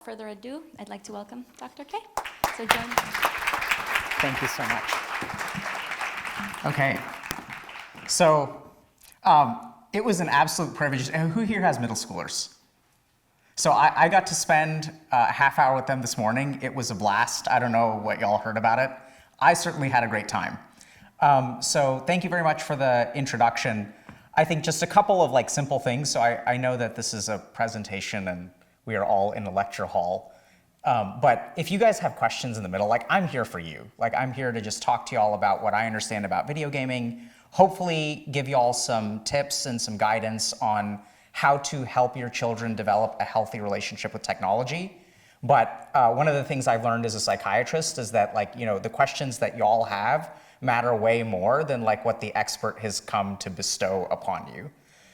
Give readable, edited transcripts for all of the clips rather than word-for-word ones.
Further ado, I'd like to welcome Dr. K. So join me. Thank you so much. Okay, so it was an absolute privilege. Who here has middle schoolers? So I got to spend a half hour with them this morning. It was a blast. I don't know what y'all heard about it. I certainly had a great time. So thank you very much for the introduction. I think just a couple of simple things. So I know that this is a presentation and we are all in a lecture hall. But if you guys have questions in the middle, I'm here for you. I'm here to just talk to y'all about what I understand about video gaming, hopefully give y'all some tips and some guidance on how to help your children develop a healthy relationship with technology. But one of the things I've learned as a psychiatrist is that the questions that y'all have matter way more than what the expert has come to bestow upon you.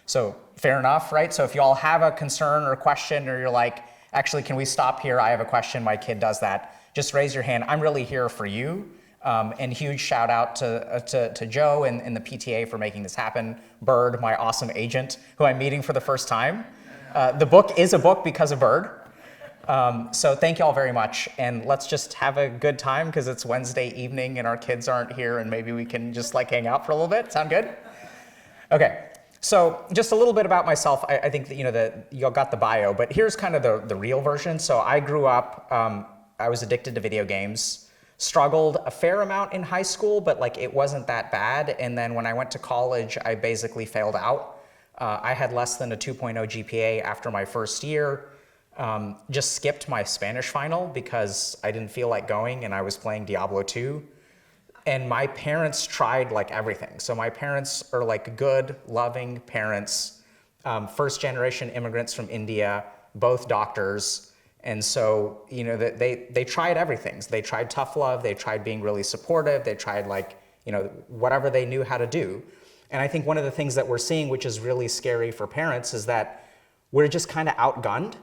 So fair enough, right? So if y'all have a concern or a question, or you're like, actually, can we stop here? I have a question, my kid does that. Just raise your hand. I'm really here for you. And huge shout out to Joe and the PTA for making this happen. Bird, my awesome agent, who I'm meeting for the first time. The book is a book because of Bird. So thank you all very much. And let's just have a good time because it's Wednesday evening and our kids aren't here and maybe we can just hang out for a little bit. Sound good? Okay. So just a little bit about myself. I think that y'all got the bio, but here's kind of the real version. So I grew up, I was addicted to video games, struggled a fair amount in high school, but it wasn't that bad. And then when I went to college, I basically failed out. I had less than a 2.0 GPA after my first year. Just skipped my Spanish final because I didn't feel like going and I was playing Diablo 2. And my parents tried everything. So my parents are good, loving parents, first generation immigrants from India, both doctors. And so, they tried everything. So they tried tough love, they tried being really supportive, they tried whatever they knew how to do. And I think one of the things that we're seeing, which is really scary for parents, is that we're just kind of outgunned.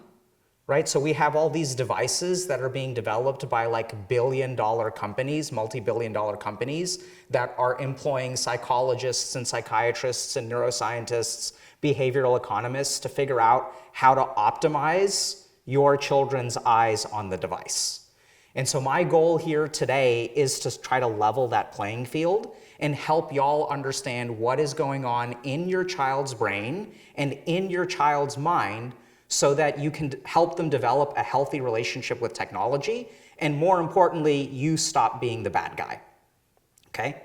Right? So we have all these devices that are being developed by billion-dollar companies, multi-billion-dollar companies that are employing psychologists and psychiatrists and neuroscientists, behavioral economists to figure out how to optimize your children's eyes on the device. And so my goal here today is to try to level that playing field and help y'all understand what is going on in your child's brain and in your child's mind so that you can help them develop a healthy relationship with technology, and more importantly, you stop being the bad guy, okay?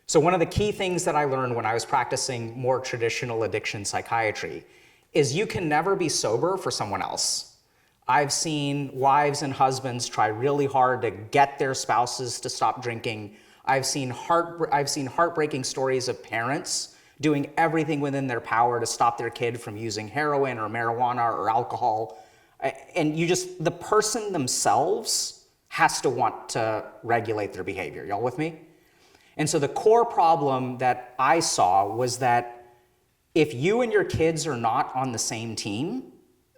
So one of the key things that I learned when I was practicing more traditional addiction psychiatry is you can never be sober for someone else. I've seen wives and husbands try really hard to get their spouses to stop drinking. I've seen heartbreaking stories of parents doing everything within their power to stop their kid from using heroin or marijuana or alcohol. And the person themselves has to want to regulate their behavior. Y'all with me? And so the core problem that I saw was that if you and your kids are not on the same team,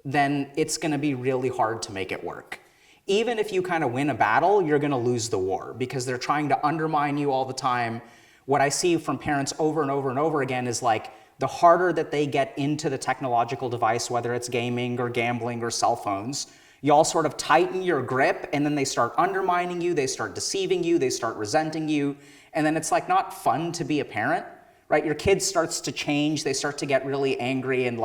then it's gonna be really hard to make it work. Even if you kind of win a battle, you're gonna lose the war because they're trying to undermine you all the time. What I see from parents over and over and over again is the harder that they get into the technological device, whether it's gaming or gambling or cell phones, you all sort of tighten your grip and then they start undermining you, they start deceiving you, they start resenting you, and then it's not fun to be a parent, right? Your kid starts to change, they start to get really angry and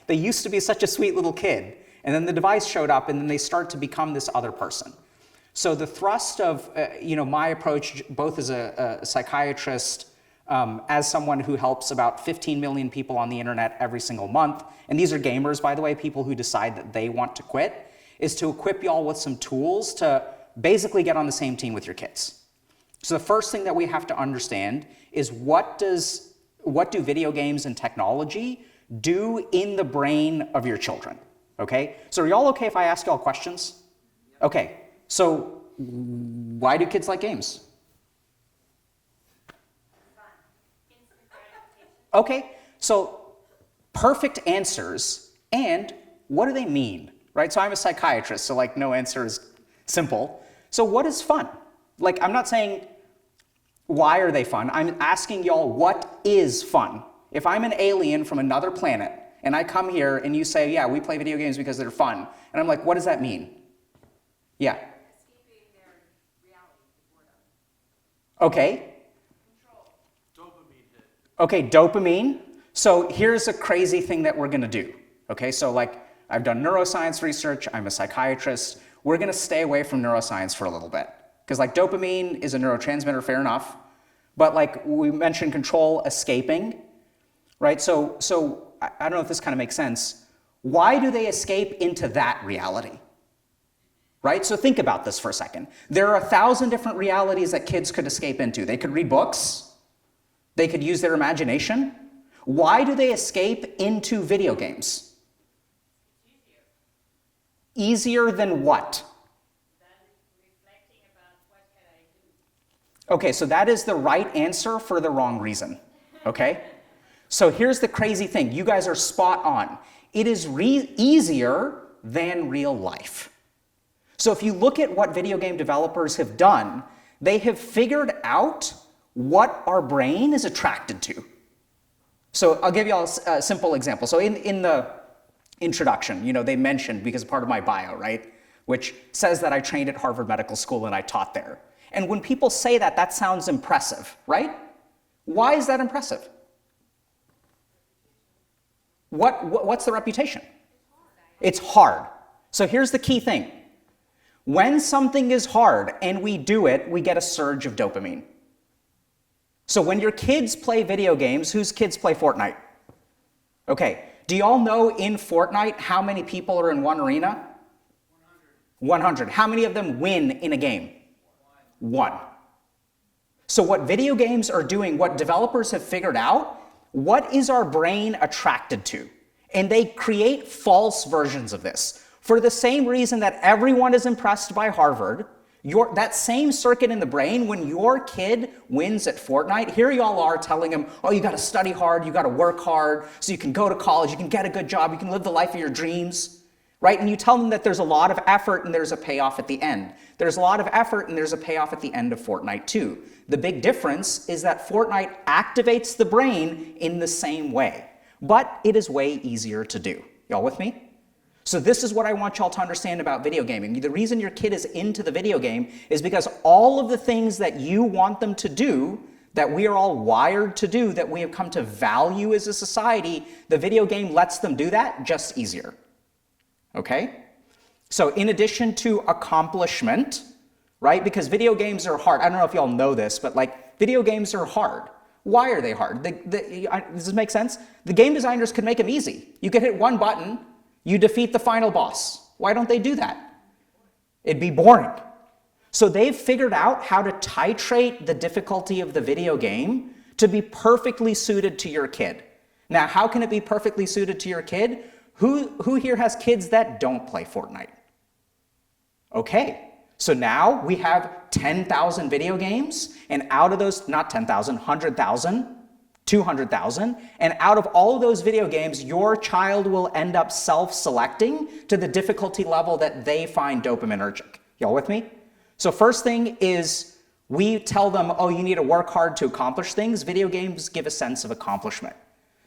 they used to be such a sweet little kid, and then the device showed up and then they start to become this other person. So the thrust of my approach, both as a psychiatrist, as someone who helps about 15 million people on the internet every single month, and these are gamers, by the way, people who decide that they want to quit, is to equip y'all with some tools to basically get on the same team with your kids. So the first thing that we have to understand is what do video games and technology do in the brain of your children, okay? So are y'all okay if I ask y'all questions? Okay. So why do kids like games? Okay, so perfect answers, and what do they mean, right? So I'm a psychiatrist, so no answer is simple. So what is fun? I'm not saying why are they fun, I'm asking y'all what is fun. If I'm an alien from another planet and I come here and you say, yeah, we play video games because they're fun, and I'm like, what does that mean? Yeah. Escaping their reality, boredom. Okay. Control. Dopamine hit. Okay, dopamine. So here's a crazy thing that we're going to do. Okay, so like I've done neuroscience research. I'm a psychiatrist. We're going to stay away from neuroscience for a little bit. Because like dopamine is a neurotransmitter, fair enough. But like we mentioned control, escaping, right? So I don't know if this kind of makes sense. Why do they escape into that reality? Right? So think about this for a second. There are 1,000 different realities that kids could escape into. They could read books. They could use their imagination. Why do they escape into video games? Easier than what? Okay, so that is the right answer for the wrong reason, okay? So here's the crazy thing. You guys are spot on. It is easier than real life. So if you look at what video game developers have done, they have figured out what our brain is attracted to. So I'll give you all a simple example. So in the introduction, they mentioned, because part of my bio, right, which says that I trained at Harvard Medical School and I taught there. And when people say that, that sounds impressive, right? Why is that impressive? What's the reputation? It's hard. So here's the key thing. When something is hard and we do it, we get a surge of dopamine. So when your kids play video games, whose kids play Fortnite? Okay, do you all know in Fortnite how many people are in one arena? 100. How many of them win in a game? One. So what video games are doing, what developers have figured out, what is our brain attracted to? And they create false versions of this. For the same reason that everyone is impressed by Harvard, that same circuit in the brain, when your kid wins at Fortnite, here y'all are telling him, oh, you gotta study hard, you gotta work hard, so you can go to college, you can get a good job, you can live the life of your dreams. Right? And you tell them that there's a lot of effort and there's a payoff at the end. There's a lot of effort and there's a payoff at the end of Fortnite too. The big difference is that Fortnite activates the brain in the same way, but it is way easier to do. Y'all with me? So this is what I want y'all to understand about video gaming. The reason your kid is into the video game is because all of the things that you want them to do, that we are all wired to do, that we have come to value as a society, the video game lets them do that just easier. Okay? So in addition to accomplishment, right? Because video games are hard. I don't know if y'all know this, but like video games are hard. Why are they hard? Does this make sense? The game designers could make them easy. You could hit one button, you defeat the final boss. Why don't they do that? It'd be boring. So they've figured out how to titrate the difficulty of the video game to be perfectly suited to your kid. Now, how can it be perfectly suited to your kid? Who here has kids that don't play Fortnite? Okay, so now we have 10,000 video games, and out of those, not 10,000, 100,000, 200,000, and out of all of those video games, your child will end up self-selecting to the difficulty level that they find dopaminergic. Y'all with me? So first thing is we tell them, oh, you need to work hard to accomplish things. Video games give a sense of accomplishment.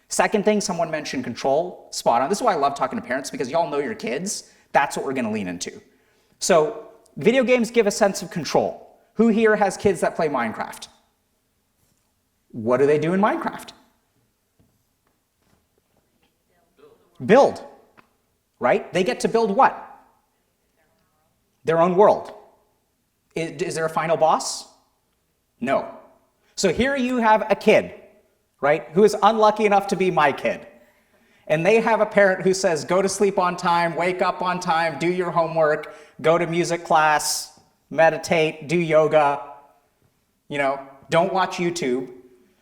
Second thing, someone mentioned control, spot on. This is why I love talking to parents, because y'all know your kids. That's what we're gonna lean into. So video games give a sense of control. Who here has kids that play Minecraft? What do they do in Minecraft? Build, right? They get to build what? Their own world. Is there a final boss? No. So here you have a kid, right, who is unlucky enough to be my kid. And they have a parent who says, go to sleep on time, wake up on time, do your homework, go to music class, meditate, do yoga, don't watch YouTube.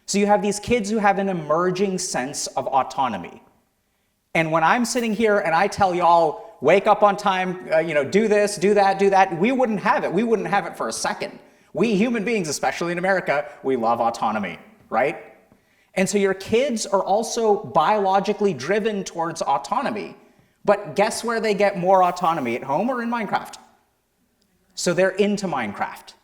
So you have these kids who have an emerging sense of autonomy. And when I'm sitting here and I tell y'all, wake up on time, do this, do that, we wouldn't have it. We wouldn't have it for a second. We human beings, especially in America, we love autonomy, right? And so your kids are also biologically driven towards autonomy. But guess where they get more autonomy, at home or in Minecraft? So they're into Minecraft.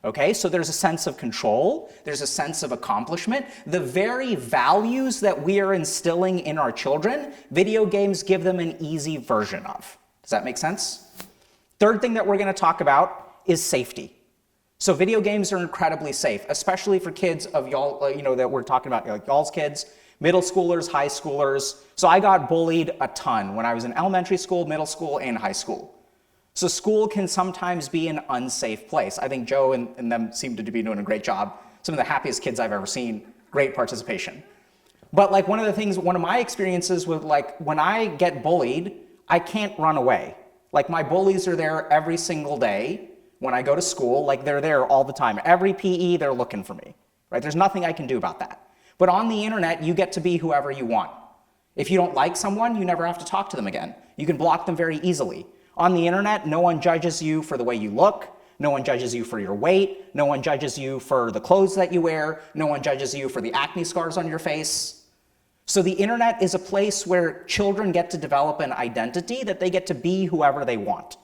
Okay, so there's a sense of control, there's a sense of accomplishment. The very values that we are instilling in our children, video games give them an easy version of. Does that make sense? Third thing that we're going to talk about is safety. So video games are incredibly safe, especially for kids of y'all, that we're talking about, like y'all's kids, middle schoolers, high schoolers. So I got bullied a ton when I was in elementary school, middle school, and high school. So school can sometimes be an unsafe place. I think Joe and them seem to be doing a great job. Some of the happiest kids I've ever seen, great participation. But like one of my experiences with like when I get bullied, I can't run away. Like my bullies are there every single day when I go to school, like they're there all the time. Every PE, they're looking for me, right? There's nothing I can do about that. But on the internet, you get to be whoever you want. If you don't like someone, you never have to talk to them again. You can block them very easily. On the internet, no one judges you for the way you look. No one judges you for your weight. No one judges you for the clothes that you wear. No one judges you for the acne scars on your face. So the internet is a place where children get to develop an identity that they get to be whoever they want,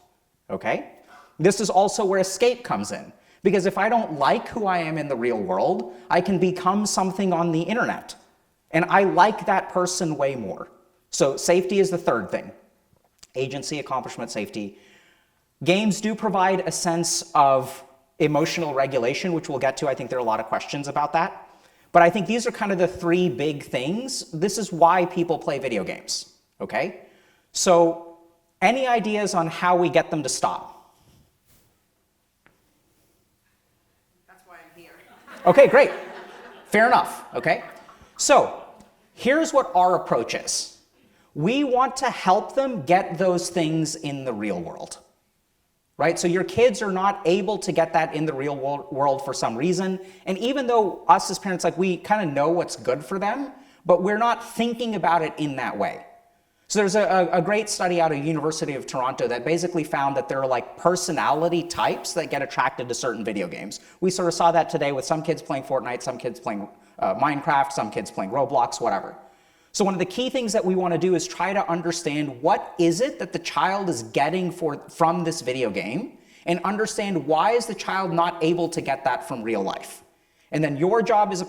okay? This is also where escape comes in, because if I don't like who I am in the real world, I can become something on the internet, and I like that person way more. So safety is the third thing. Agency, accomplishment, safety. Games do provide a sense of emotional regulation, which we'll get to. I think there are a lot of questions about that. But I think these are kind of the three big things. This is why people play video games, okay? So any ideas on how we get them to stop? That's why I'm here. Okay, great. Fair enough, okay? So here's what our approach is. We want to help them get those things in the real world. Right? So your kids are not able to get that in the real world for some reason. And even though us as parents, like we kind of know what's good for them, but we're not thinking about it in that way. So there's a great study out of University of Toronto that basically found that there are like personality types that get attracted to certain video games. We sort of saw that today with some kids playing Fortnite, some kids playing Minecraft, some kids playing Roblox, whatever. So one of the key things that we want to do is try to understand what is it that the child is getting from this video game, and understand why is the child not able to get that from real life. And then your job is,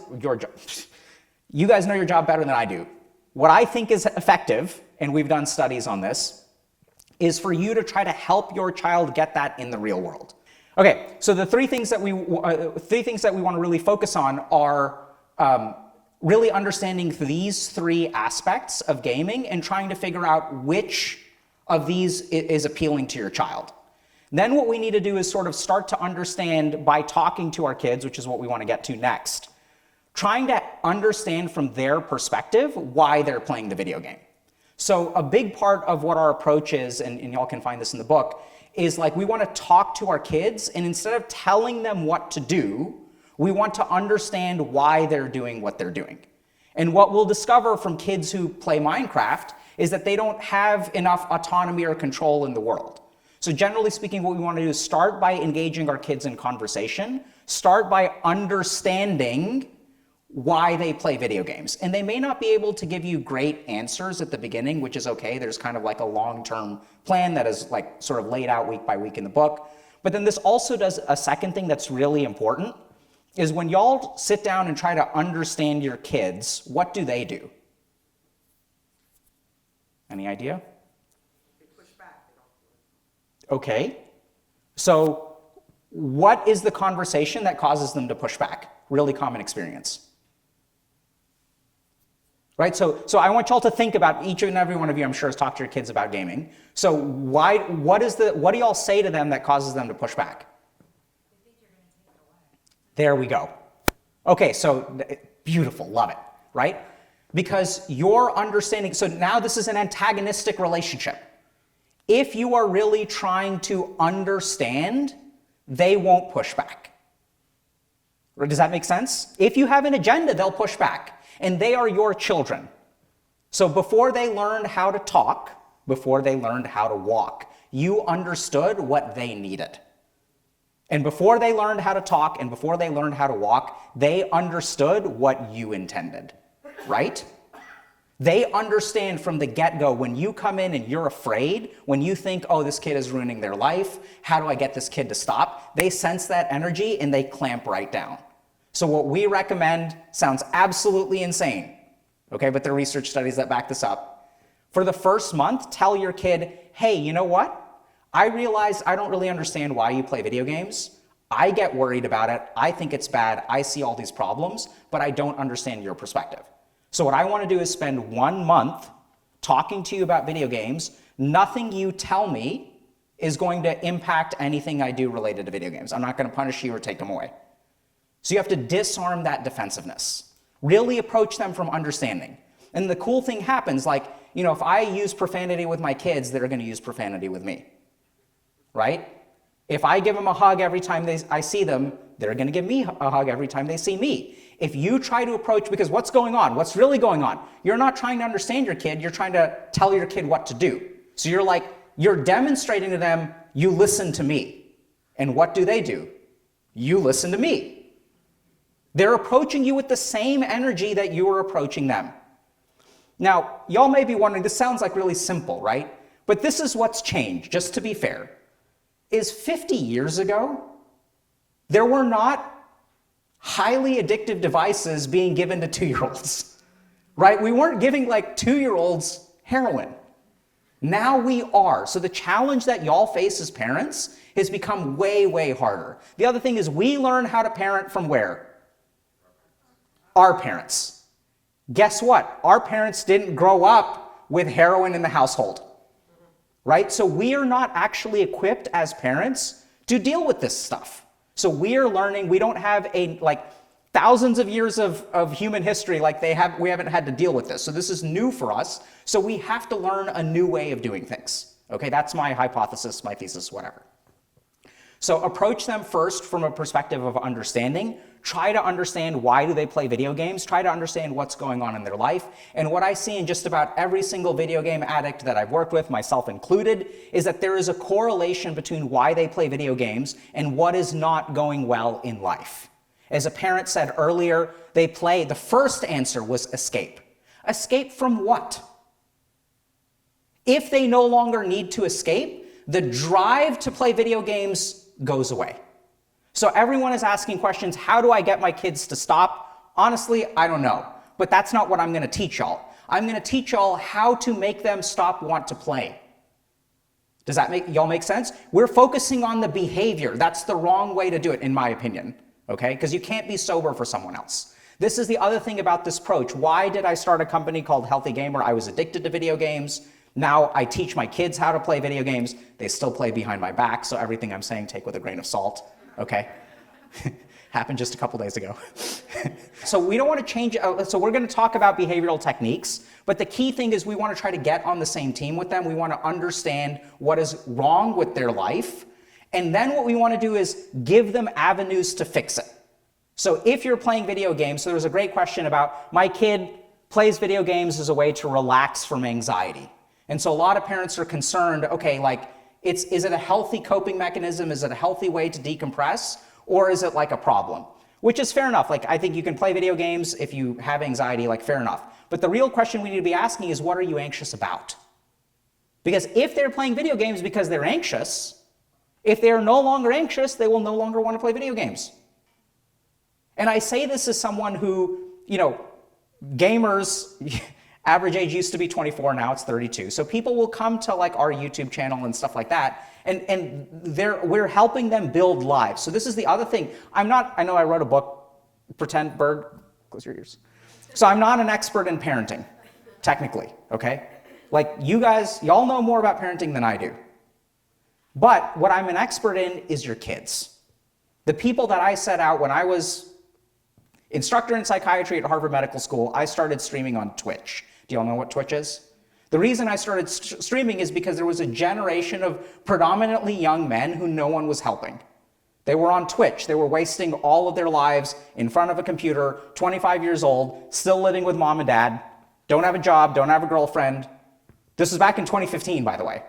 you guys know your job better than I do. What I think is effective, and we've done studies on this, is for you to try to help your child get that in the real world. Okay, so the three things that we want to really focus on are really understanding these three aspects of gaming and trying to figure out which of these is appealing to your child. Then what we need to do is sort of start to understand by talking to our kids, which is what we want to get to next, trying to understand from their perspective why they're playing the video game. So a big part of what our approach is, and y'all can find this in the book, is like we want to talk to our kids, and instead of telling them what to do, we want to understand why they're doing what they're doing. And what we'll discover from kids who play Minecraft is that they don't have enough autonomy or control in the world. So generally speaking, what we want to do is start by engaging our kids in conversation, start by understanding why they play video games. And they may not be able to give you great answers at the beginning, which is okay. There's kind of like a long-term plan that is like sort of laid out week by week in the book. But then this also does a second thing that's really important, is when y'all sit down and try to understand your kids, what do they do? Any idea? They push back. They don't do it. Okay. So what is the conversation that causes them to push back? Really common experience. Right? So I want y'all to think about, each and every one of you, I'm sure, has talked to your kids about gaming. So what do y'all say to them that causes them to push back? There we go. Okay, so beautiful, love it, right? Because you're understanding, so now this is an antagonistic relationship. If you are really trying to understand, they won't push back. Does that make sense? If you have an agenda, they'll push back, and they are your children. So before they learned how to talk, before they learned how to walk, you understood what they needed. And before they learned how to talk and before they learned how to walk, they understood what you intended, right? They understand from the get-go when you come in and you're afraid, when you think, oh, this kid is ruining their life, how do I get this kid to stop? They sense that energy and they clamp right down. So what we recommend sounds absolutely insane, okay, but there are research studies that back this up. For the first month, tell your kid, hey, you know what? I realized I don't really understand why you play video games. I get worried about it. I think it's bad. I see all these problems, but I don't understand your perspective. So what I want to do is spend 1 month talking to you about video games. Nothing you tell me is going to impact anything I do related to video games. I'm not going to punish you or take them away. So you have to disarm that defensiveness. Really approach them from understanding. And the cool thing happens, like, if I use profanity with my kids, they're going to use profanity with me, right? If I give them a hug every time I see them, they're going to give me a hug every time they see me. If you try to approach, because what's going on? What's really going on? You're not trying to understand your kid, you're trying to tell your kid what to do. So you're demonstrating to them, you listen to me. And what do? You listen to me. They're approaching you with the same energy that you are approaching them. Now, y'all may be wondering, this sounds like really simple, right? But this is what's changed, just to be fair. Is 50 years ago, there were not highly addictive devices being given to 2-year-olds, right? We weren't giving 2-year-olds heroin. Now we are. So the challenge that y'all face as parents has become way, way harder. The other thing is we learn how to parent from where? Our parents. Guess what? Our parents didn't grow up with heroin in the household. Right? So we are not actually equipped as parents to deal with this stuff. So we are learning, we don't have thousands of years of human history we haven't had to deal with this. So this is new for us. So we have to learn a new way of doing things. Okay, that's my hypothesis, my thesis, whatever. So approach them first from a perspective of understanding. Try to understand why do they play video games. Try to understand what's going on in their life. And what I see in just about every single video game addict that I've worked with, myself included, is that there is a correlation between why they play video games and what is not going well in life. As a parent said earlier, the first answer was escape. Escape from what? If they no longer need to escape, the drive to play video games goes away. So everyone is asking questions, how do I get my kids to stop? Honestly, I don't know. But that's not what I'm going to teach y'all. I'm going to teach y'all how to make them stop want to play. Does that make y'all make sense? We're focusing on the behavior. That's the wrong way to do it, in my opinion. Okay? Because you can't be sober for someone else. This is the other thing about this approach. Why did I start a company called HealthyGamer? I was addicted to video games. Now I teach my kids how to play video games. They still play behind my back, so everything I'm saying, take with a grain of salt. Okay? Happened just a couple days ago. So we don't want to change, so we're going to talk about behavioral techniques, but the key thing is we want to try to get on the same team with them. We want to understand what is wrong with their life, and then what we want to do is give them avenues to fix it. So if you're playing video games, so there was a great question about, my kid plays video games as a way to relax from anxiety. And so a lot of parents are concerned, okay, is it a healthy coping mechanism? Is it a healthy way to decompress? Or is it a problem? Which is fair enough. I think you can play video games if you have anxiety, fair enough. But the real question we need to be asking is, what are you anxious about? Because if they're playing video games because they're anxious, if they are no longer anxious, they will no longer want to play video games. And I say this as someone who, gamers, average age used to be 24, now it's 32. So people will come to our YouTube channel and stuff like that, and we're helping them build lives. So this is the other thing. I know I wrote a book, Pretend Bird, close your ears. So I'm not an expert in parenting, technically, okay? You guys, y'all know more about parenting than I do. But what I'm an expert in is your kids. The people that I set out when I was instructor in psychiatry at Harvard Medical School, I started streaming on Twitch. Do y'all know what Twitch is? The reason I started streaming is because there was a generation of predominantly young men who no one was helping. They were on Twitch. They were wasting all of their lives in front of a computer, 25 years old, still living with mom and dad, don't have a job, don't have a girlfriend. This was back in 2015, by the way,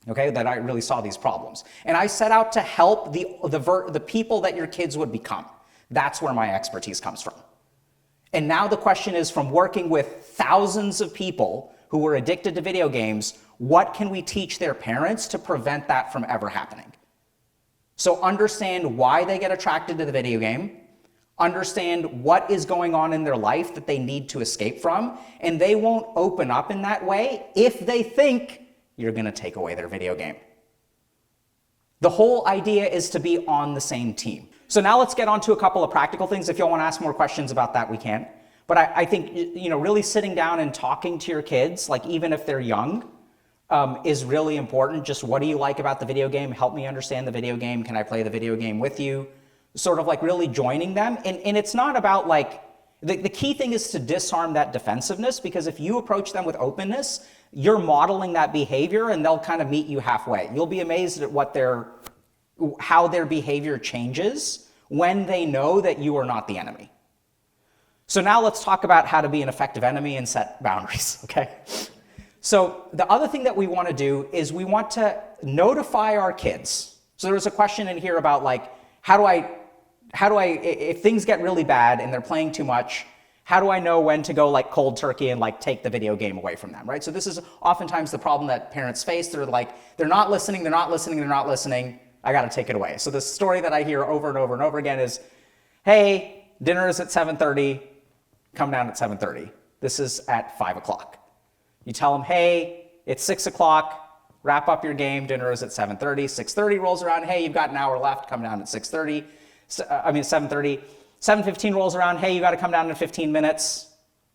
okay, that I really saw these problems. And I set out to help the people that your kids would become. That's where my expertise comes from. And now the question is, from working with thousands of people who were addicted to video games, what can we teach their parents to prevent that from ever happening? So understand why they get attracted to the video game, understand what is going on in their life that they need to escape from, and they won't open up in that way if they think you're going to take away their video game. The whole idea is to be on the same team. So now let's get on to a couple of practical things. If y'all want to ask more questions about that, we can. But I think, really sitting down and talking to your kids, like even if they're young, is really important. Just what do you like about the video game? Help me understand the video game. Can I play the video game with you? Sort of like really joining them. And it's not about like, the key thing is to disarm that defensiveness, because if you approach them with openness, you're modeling that behavior and they'll kind of meet you halfway. You'll be amazed at how their behavior changes when they know that you are not the enemy. So now let's talk about how to be an effective enemy and set boundaries, okay? So the other thing that we want to do is we want to notify our kids. So there was a question in here about like, how do I, if things get really bad and they're playing too much, how do I know when to go like cold turkey and like take the video game away from them, right? So this is oftentimes the problem that parents face. They're like, they're not listening, they're not listening, they're not listening. I got to take it away. So the story that I hear over and over and over again is, hey, dinner is at 7:30, come down at 7:30. This is at 5 o'clock. You tell them, hey, it's 6 o'clock, wrap up your game, dinner is at 7:30. 6:30 rolls around, hey, you've got an hour left, come down at 7:30. 7:15 rolls around, hey, you got to come down in 15 minutes.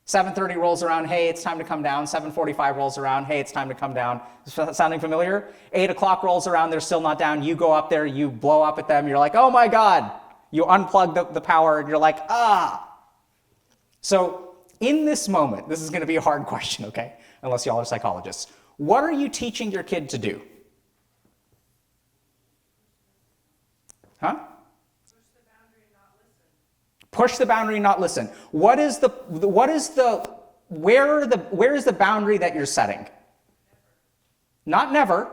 7:30 rolls around, hey, it's time to come down. 7:45 rolls around, hey, it's time to come down. Sounding familiar? 8 o'clock rolls around, they're still not down. You go up there, you blow up at them, you're like, oh my God. You unplug the power and you're like, ah. So in this moment, this is going to be a hard question, okay? Unless y'all are psychologists. What are you teaching your kid to do? Huh? Push the boundary, not listen. Where is the boundary that you're setting? Not never,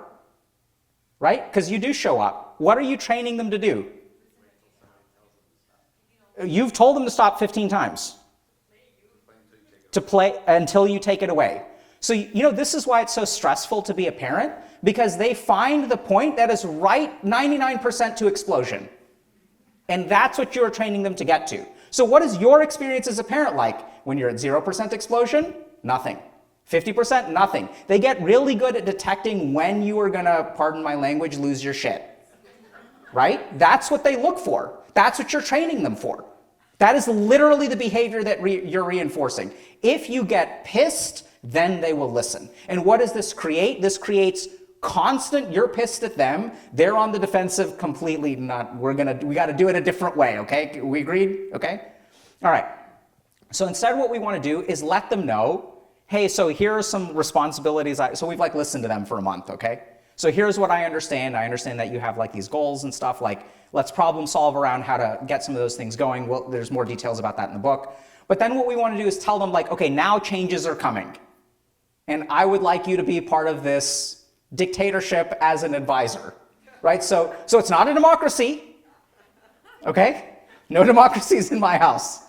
right? Because you do show up. What are you training them to do? You've told them to stop 15 times. To play until you take it away. So, this is why it's so stressful to be a parent, because they find the point that is right 99% to explosion. And that's what you're training them to get to. So what is your experience as a parent like? When you're at 0% explosion? Nothing. 50%? Nothing. They get really good at detecting when you are gonna, pardon my language, lose your shit. Right? That's what they look for. That's what you're training them for. That is literally the behavior that you're reinforcing. If you get pissed, then they will listen. And what does this create? This creates constant, you're pissed at them, they're on the defensive, completely not, we got to do it a different way, okay? We agreed? Okay? All right. So instead what we want to do is let them know, hey, so here are some responsibilities. So we've like listened to them for a month, okay? So here's what I understand. I understand that you have like these goals and stuff, like let's problem solve around how to get some of those things going. Well, there's more details about that in the book. But then what we want to do is tell them like, okay, now changes are coming. And I would like you to be part of this dictatorship as an advisor, right? So it's not a democracy, okay? No democracies in my house.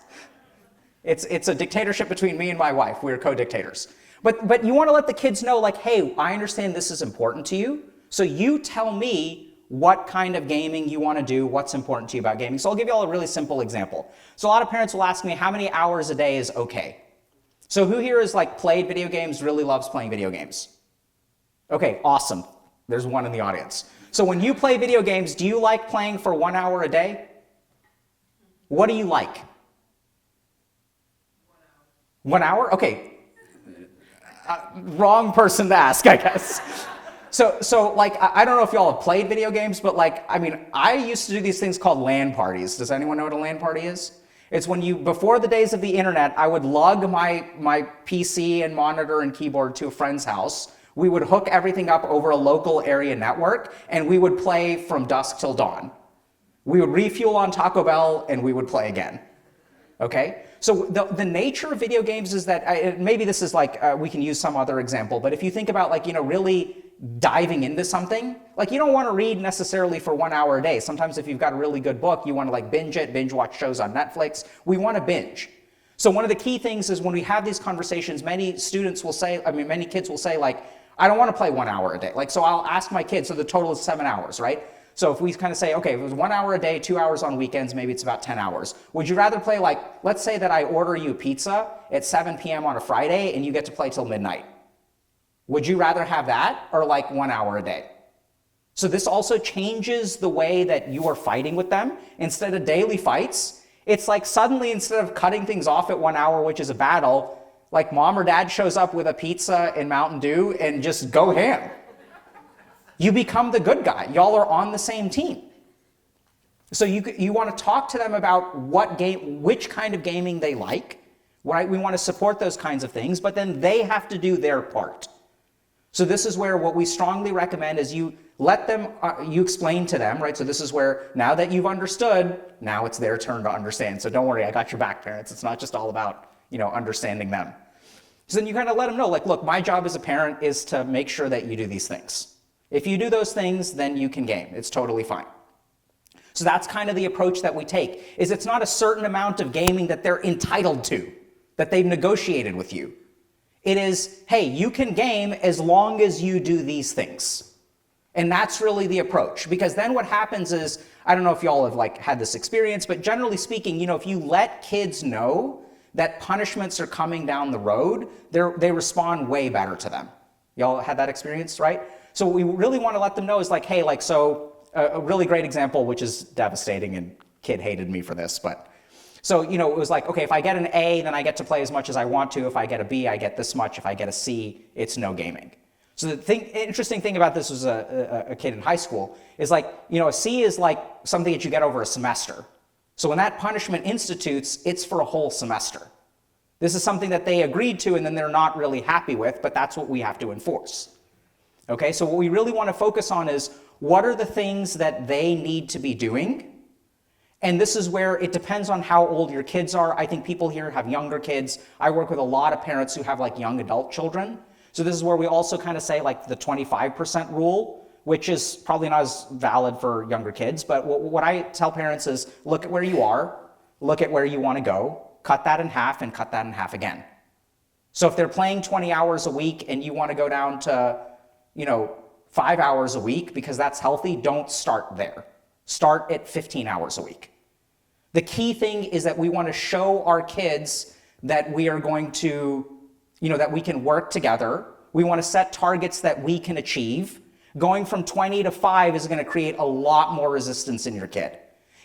It's a dictatorship between me and my wife. We're co-dictators. But you want to let the kids know, like, hey, I understand this is important to you, so you tell me what kind of gaming you want to do, what's important to you about gaming. So I'll give you all a really simple example. So a lot of parents will ask me, how many hours a day is okay? So who here has like played video games, really loves playing video games? Okay, awesome. There's one in the audience. So when you play video games, do you like playing for 1 hour a day? What do you like? 1 hour? Okay. Wrong person to ask, I guess. So like, I don't know if y'all have played video games, but like, I mean, I used to do these things called LAN parties. Does anyone know what a LAN party is? It's when before the days of the internet, I would lug my PC and monitor and keyboard to a friend's house. We would hook everything up over a local area network, and we would play from dusk till dawn. We would refuel on Taco Bell, and we would play again. Okay? So the nature of video games is that, maybe this is like, we can use some other example, but if you think about like, really diving into something, like you don't want to read necessarily for 1 hour a day. Sometimes if you've got a really good book, you want to like binge watch shows on Netflix. We want to binge. So one of the key things is when we have these conversations, many kids will say like, I don't want to play 1 hour a day. Like, so I'll ask my kids, so the total is 7 hours, right? So if we kind of say, okay, if it was 1 hour a day, 2 hours on weekends, maybe it's about 10 hours. Would you rather play like, let's say that I order you pizza at 7 p.m. on a Friday and you get to play till midnight. Would you rather have that or like 1 hour a day? So this also changes the way that you are fighting with them. Instead of daily fights, it's like suddenly instead of cutting things off at 1 hour, which is a battle, like mom or dad shows up with a pizza and Mountain Dew and just go ham. You become the good guy. Y'all are on the same team. So you want to talk to them about which kind of gaming they like, right? We want to support those kinds of things, but then they have to do their part. So this is where what we strongly recommend is you let them, you explain to them, right? So this is where now that you've understood, now it's their turn to understand. So don't worry, I got your back, parents. It's not just all about, understanding them. So then you kind of let them know, like, look, my job as a parent is to make sure that you do these things. If you do those things, then you can game. It's totally fine. So that's kind of the approach that we take, is it's not a certain amount of gaming that they're entitled to, that they've negotiated with you. It is, hey, you can game as long as you do these things. And that's really the approach, because then what happens is, I don't know if y'all have had this experience, but generally speaking, if you let kids know that punishments are coming down the road, they respond way better to them. Y'all had that experience, right? So what we really want to let them know is like, hey, so a really great example, which is devastating, and kid hated me for this, but so, it was like, okay, if I get an A, then I get to play as much as I want to. If I get a B, I get this much. If I get a C, it's no gaming. So the interesting thing about this was a kid in high school is like, a C is like something that you get over a semester. So when that punishment institutes, it's for a whole semester. This is something that they agreed to and then they're not really happy with, but that's what we have to enforce. Okay, so what we really want to focus on is what are the things that they need to be doing? And this is where it depends on how old your kids are. I think people here have younger kids. I work with a lot of parents who have young adult children. So this is where we also kind of say the 25% rule, which is probably not as valid for younger kids. But what I tell parents is look at where you are, look at where you want to go, cut that in half and cut that in half again. So if they're playing 20 hours a week and you want to go down to, 5 hours a week because that's healthy, don't start there. Start at 15 hours a week. The key thing is that we want to show our kids that we are going to, that we can work together. We want to set targets that we can achieve. Going from 20 to 5 is going to create a lot more resistance in your kid.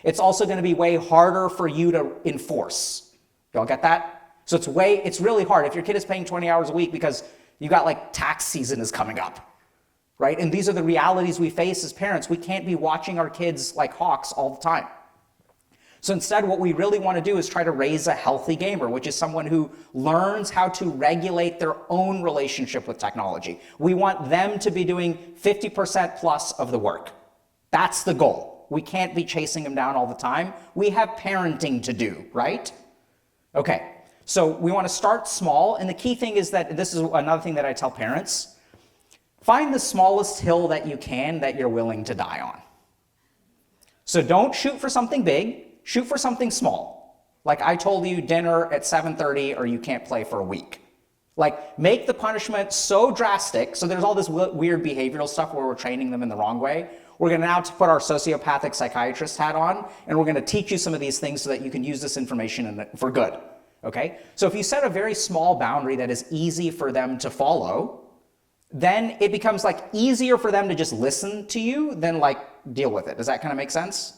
It's also going to be way harder for you to enforce. Y'all get that? So it's really hard if your kid is paying 20 hours a week because you got tax season is coming up. Right? And these are the realities we face as parents. We can't be watching our kids like hawks all the time. So instead, what we really want to do is try to raise a healthy gamer, which is someone who learns how to regulate their own relationship with technology. We want them to be doing 50% plus of the work. That's the goal. We can't be chasing them down all the time. We have parenting to do, right? Okay, so we want to start small. And the key thing is that this is another thing that I tell parents. Find the smallest hill that you can that you're willing to die on. So don't shoot for something big, shoot for something small. Like I told you, dinner at 7:30 or you can't play for a week. Make the punishment so drastic, so there's all this weird behavioral stuff where we're training them in the wrong way. We're going to now put our sociopathic psychiatrist hat on, and we're going to teach you some of these things so that you can use this information for good. Okay? So if you set a very small boundary that is easy for them to follow, then it becomes easier for them to just listen to you than deal with it. Does that kind of make sense?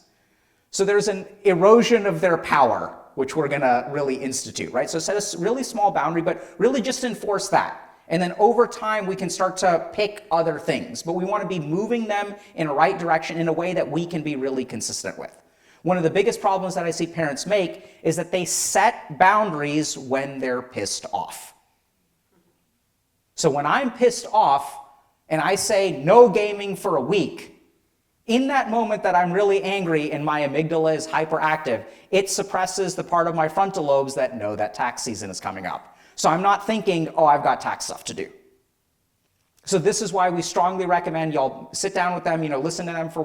So there's an erosion of their power, which we're gonna really institute, right? So set a really small boundary, but really just enforce that. And then over time, we can start to pick other things, but we want to be moving them in the right direction in a way that we can be really consistent with. One of the biggest problems that I see parents make is that they set boundaries when they're pissed off. So when I'm pissed off and I say no gaming for a week, in that moment that I'm really angry and my amygdala is hyperactive, it suppresses the part of my frontal lobes that know that tax season is coming up. So I'm not thinking, oh, I've got tax stuff to do. So this is why we strongly recommend y'all sit down with them, listen to them for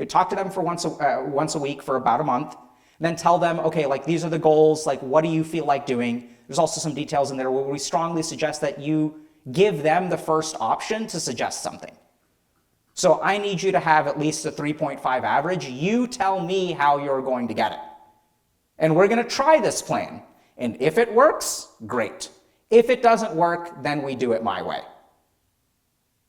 talk to them for once a week for about a month, then tell them, okay, these are the goals, what do you feel like doing? There's also some details in there where we strongly suggest that you give them the first option to suggest something. So I need you to have at least a 3.5 average. You tell me how you're going to get it. And we're going to try this plan. And if it works, great. If it doesn't work, then we do it my way.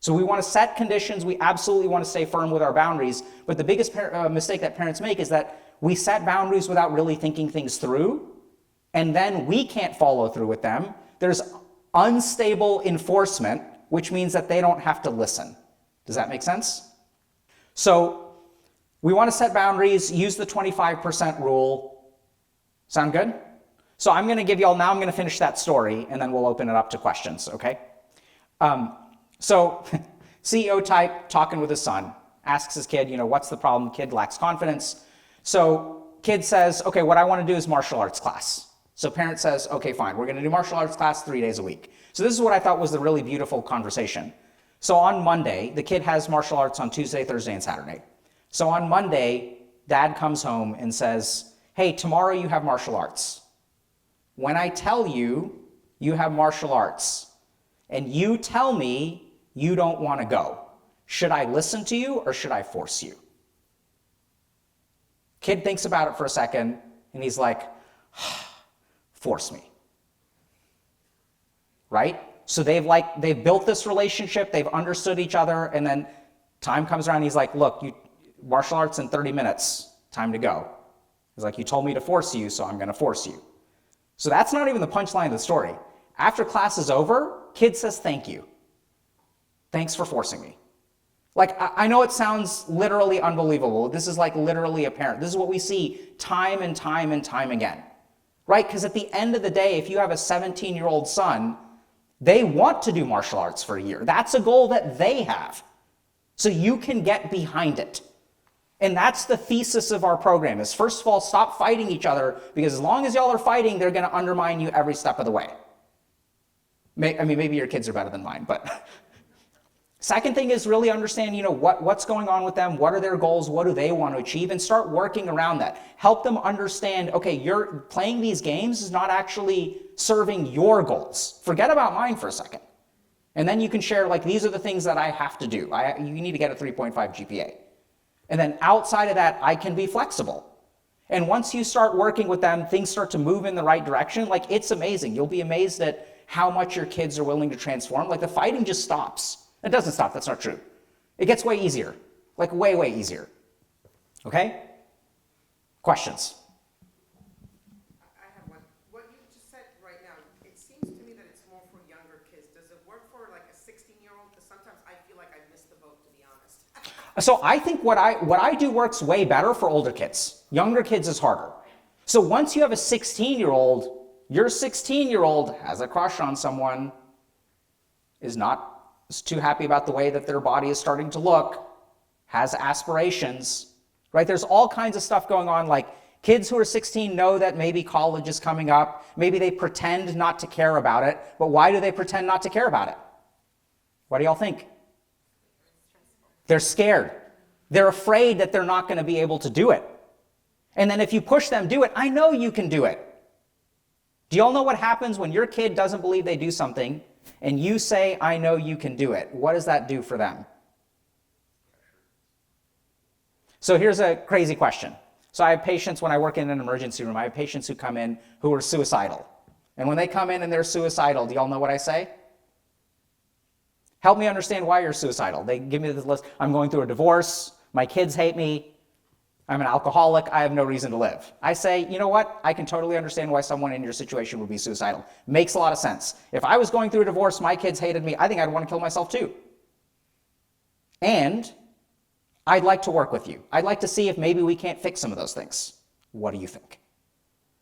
So we want to set conditions. We absolutely want to stay firm with our boundaries. But the biggest mistake that parents make is that we set boundaries without really thinking things through, and then we can't follow through with them. There's unstable enforcement, which means that they don't have to listen. Does that make sense? So we want to set boundaries, use the 25% rule. Sound good? So I'm going to give you all, now I'm going to finish that story, and then we'll open it up to questions, okay? So CEO type talking with his son, asks his kid, what's the problem? Kid lacks confidence. So kid says, okay, what I want to do is martial arts class. So parent says, okay, fine, we're going to do martial arts class 3 days a week. So this is what I thought was the really beautiful conversation. So on Monday, the kid has martial arts on Tuesday, Thursday, and Saturday. So on Monday, dad comes home and says, hey, tomorrow you have martial arts. When I tell you you have martial arts and you tell me you don't want to go, should I listen to you or should I force you? Kid thinks about it for a second and he's like, force me. Right? So they've built this relationship, they've understood each other, and then time comes around, he's like, look, martial arts in 30 minutes, time to go. He's like, you told me to force you, so I'm going to force you. So that's not even the punchline of the story. After class is over, kid says, thank you. Thanks for forcing me. Like, I know it sounds literally unbelievable. This is like literally apparent. This is what we see time and time and time again, right? Because at the end of the day, if you have a 17-year-old son, they want to do martial arts for a year. That's a goal that they have. So you can get behind it. And that's the thesis of our program is, first of all, stop fighting each other, because as long as y'all are fighting, they're going to undermine you every step of the way. Maybe your kids are better than mine, but second thing is really understand, what's going on with them, what are their goals, what do they want to achieve, and start working around that. Help them understand, okay, you're playing these games is not actually serving your goals. Forget about mine for a second. And then you can share, like, these are the things that I have to do. You need to get a 3.5 GPA. And then outside of that, I can be flexible. And once you start working with them, things start to move in the right direction. Like, it's amazing. You'll be amazed at how much your kids are willing to transform. Like, the fighting just stops. It doesn't stop. That's not true. It gets way easier. Like, way, way easier. Okay? Questions? I have one. What you just said right now, it seems to me that it's more for younger kids. Does it work for like a 16-year-old? Because sometimes I feel like I missed the boat, to be honest. So I think what I do works way better for older kids. Younger kids is harder. So once you have a 16-year-old, your 16-year-old has a crush on someone, is too happy about the way that their body is starting to look, has aspirations, right? There's all kinds of stuff going on. Like, kids who are 16 know that maybe college is coming up. Maybe they pretend not to care about it. But why do they pretend not to care about it? What do y'all think? They're scared. They're afraid that they're not going to be able to do it. And then if you push them, do it, I know you can do it. Do y'all know what happens when your kid doesn't believe they do something and you say, I know you can do it? What does that do for them? So here's a crazy question. So I have patients, when I work in an emergency room, I have patients who come in who are suicidal. And when they come in and they're suicidal, do y'all know what I say? Help me understand why you're suicidal. They give me this list. I'm going through a divorce. My kids hate me. I'm an alcoholic. I have no reason to live. I say, you know what? I can totally understand why someone in your situation would be suicidal. Makes a lot of sense. If I was going through a divorce, my kids hated me, I think I'd want to kill myself too. And I'd like to work with you. I'd like to see if maybe we can't fix some of those things. What do you think?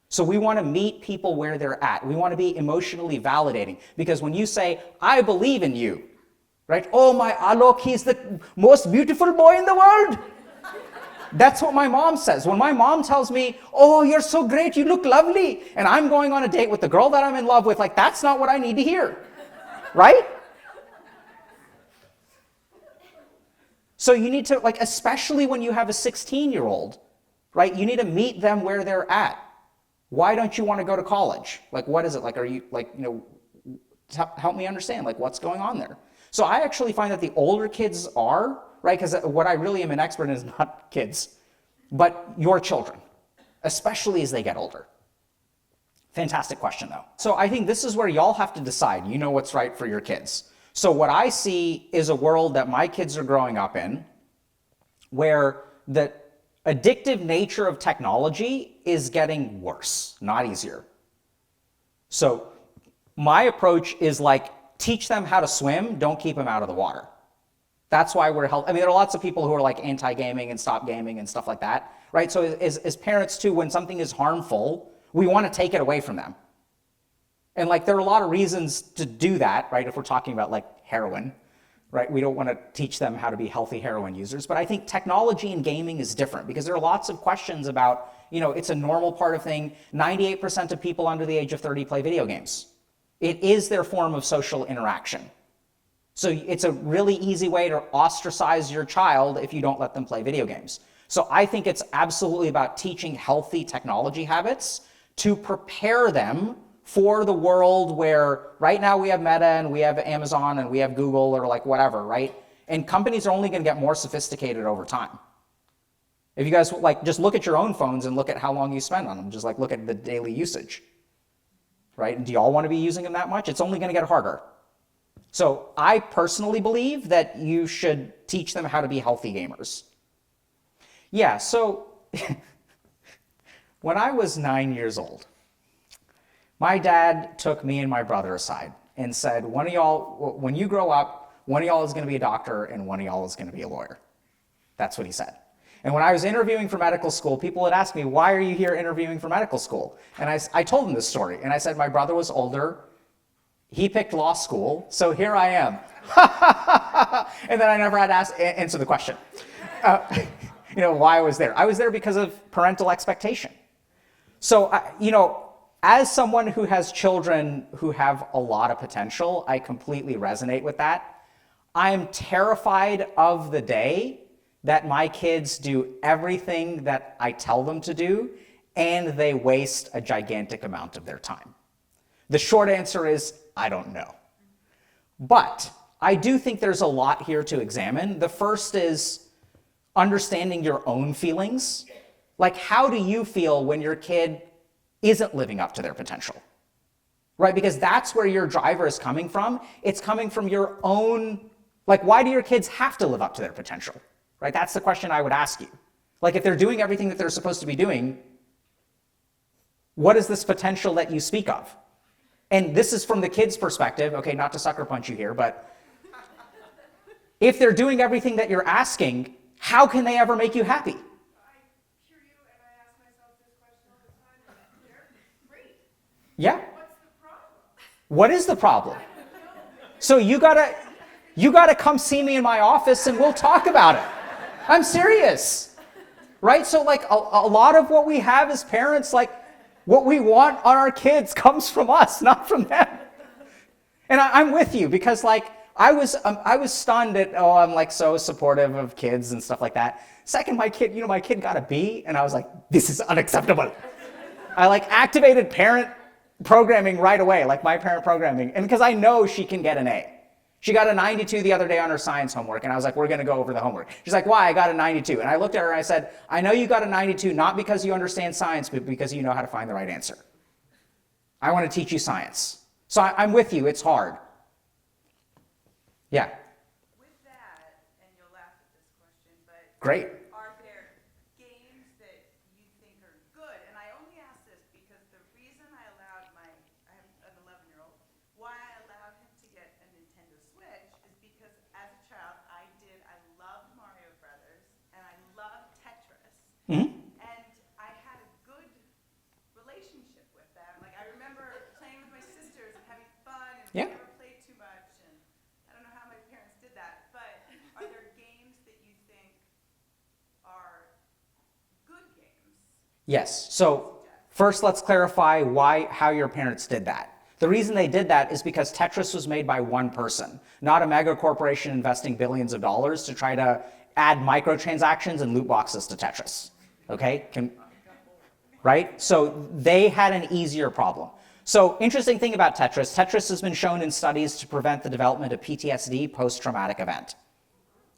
So we want to meet people where they're at. We want to be emotionally validating, because when you say, I believe in you, right? Oh, my Alok, he's the most beautiful boy in the world. That's what my mom says. When my mom tells me, oh, you're so great, you look lovely, and I'm going on a date with the girl that I'm in love with, like, that's not what I need to hear, right? So you need to, like, especially when you have a 16-year-old, right, you need to meet them where they're at. Why don't you want to go to college? Like, what is it? Like, are you, like, help me understand, like, what's going on there? So I actually find that the older kids are, right, because what I really am an expert in is not kids, but your children, especially as they get older. Fantastic question, though. So I think this is where y'all have to decide, what's right for your kids. So what I see is a world that my kids are growing up in where the addictive nature of technology is getting worse, not easier. So my approach is like, teach them how to swim, don't keep them out of the water. That's why we're I mean, there are lots of people who are like anti-gaming and stop gaming and stuff like that, right? So as parents too, when something is harmful, we want to take it away from them. And like, there are a lot of reasons to do that, right? If we're talking about like heroin, right? We don't want to teach them how to be healthy heroin users. But I think technology and gaming is different because there are lots of questions about, you know, it's a normal part of thing. 98% of people under the age of 30 play video games. It is their form of social interaction. So it's a really easy way to ostracize your child if you don't let them play video games. So I think it's absolutely about teaching healthy technology habits to prepare them for the world where right now we have Meta and we have Amazon and we have Google or like whatever, right? And companies are only going to get more sophisticated over time. If you guys like, just look at your own phones and look at how long you spend on them. Just like look at the daily usage, right? And do you all want to be using them that much? It's only going to get harder. So I personally believe that you should teach them how to be healthy gamers. Yeah, so when I was 9 years old, my dad took me and my brother aside and said, one of y'all, when you grow up, one of y'all is going to be a doctor and one of y'all is going to be a lawyer. That's what he said. And when I was interviewing for medical school, people would ask me, why are you here interviewing for medical school? And I told them this story. And I said, my brother was older. He picked law school. So here I am. And then I never had to answer the question. You know, why I was there. I was there because of parental expectation. So, you know, as someone who has children who have a lot of potential, I completely resonate with that. I am terrified of the day that my kids do everything that I tell them to do and they waste a gigantic amount of their time. The short answer is, I don't know. But I do think there's a lot here to examine. The first is understanding your own feelings. Like, how do you feel when your kid isn't living up to their potential, right? Because that's where your driver is coming from. It's coming from your own, like, why do your kids have to live up to their potential, right? That's the question I would ask you. Like, if they're doing everything that they're supposed to be doing, what is this potential that you speak of? And this is from the kid's perspective, okay, not to sucker punch you here, but if they're doing everything that you're asking, how can they ever make you happy? Yeah. What's the problem? What is the problem? So you gotta come see me in my office and we'll talk about it. I'm serious, right? So like a lot of what we have as parents, like what we want on our kids comes from us, not from them. And I'm with you because like I was stunned at, I'm like so supportive of kids and stuff like that. Second, my kid got a B and I was like, this is unacceptable. I like activated parent programming right away, like my parent programming. And because I know she can get an A. She got a 92 the other day on her science homework. And I was like, we're going to go over the homework. She's like, why? I got a 92. And I looked at her and I said, I know you got a 92, not because you understand science, but because you know how to find the right answer. I want to teach you science. So I'm with you. It's hard. Yeah. With that, and you'll laugh at this question, but Great. are there games that you think are good? And I only ask this because the reason I allowed I have an 11-year-old, why I allowed him to get a Nintendo Switch is because as a child I loved Mario Brothers and I loved Tetris. Mm-hmm. And I had a good relationship with them. Like I remember playing with my sisters and having fun and Yeah. never played too much. And I don't know how my parents did that, but are there games that you think are good games? Yes. So first, let's clarify how your parents did that. The reason they did that is because Tetris was made by one person, not a mega corporation investing billions of dollars to try to add microtransactions and loot boxes to Tetris. Okay? Right? So they had an easier problem. So interesting thing about Tetris has been shown in studies to prevent the development of PTSD, post-traumatic event.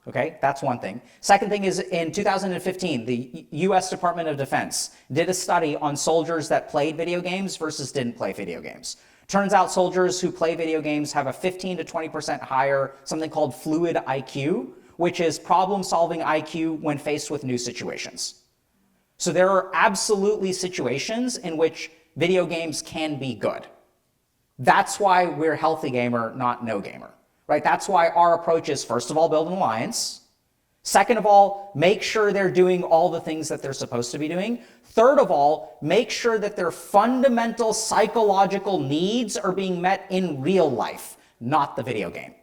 Okay, that's one thing. Second thing is in 2015, the US Department of Defense did a study on soldiers that played video games versus didn't play video games. Turns out soldiers who play video games have a 15 to 20% higher something called fluid IQ, which is problem-solving IQ when faced with new situations. So there are absolutely situations in which video games can be good. That's why we're Healthy Gamer, not No Gamer, right? That's why our approach is, first of all, build an alliance. Second of all, make sure they're doing all the things that they're supposed to be doing. Third of all, make sure that their fundamental psychological needs are being met in real life, not the video game.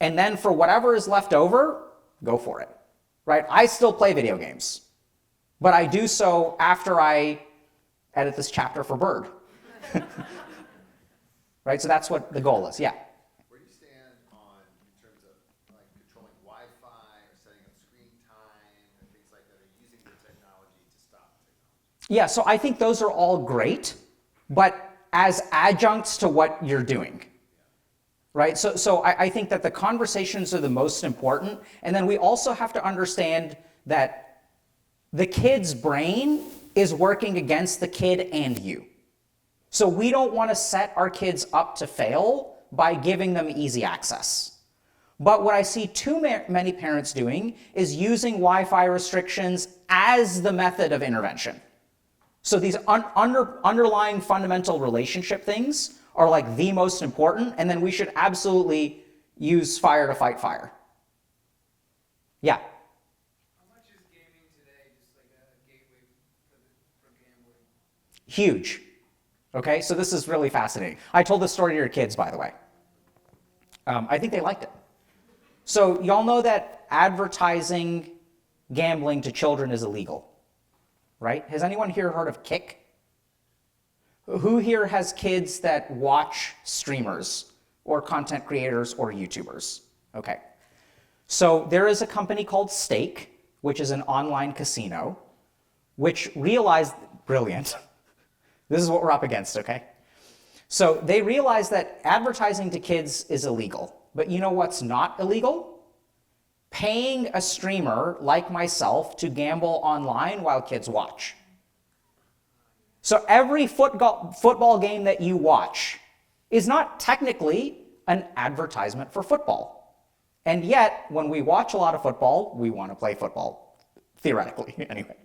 And then for whatever is left over, go for it, right? I still play video games, but I do so after I edit this chapter for Bird. Right, so that's what the goal is, yeah. Where do you stand on, in terms of like controlling Wi-Fi or setting up screen time and things like that, or using the technology to stop the technology? Yeah, so I think those are all great, but as adjuncts to what you're doing, right? So I think that the conversations are the most important, and then we also have to understand that the kid's brain is working against the kid and you. So we don't want to set our kids up to fail by giving them easy access. But what I see too many parents doing is using Wi-Fi restrictions as the method of intervention. So these underlying fundamental relationship things are like the most important, and then we should absolutely use fire to fight fire. Yeah? How much is gaming today just like a gateway for gambling? Huge. Okay, so this is really fascinating. I told this story to your kids, by the way. I think they liked it. So y'all know that advertising gambling to children is illegal, right? Has anyone here heard of Kick? Who here has kids that watch streamers or content creators or YouTubers? Okay. So there is a company called Stake, which is an online casino, which realized, brilliant. This is what we're up against, okay? So they realized that advertising to kids is illegal. But you know what's not illegal? Paying a streamer like myself to gamble online while kids watch. So every football game that you watch is not technically an advertisement for football. And yet, when we watch a lot of football, we want to play football, theoretically, anyway.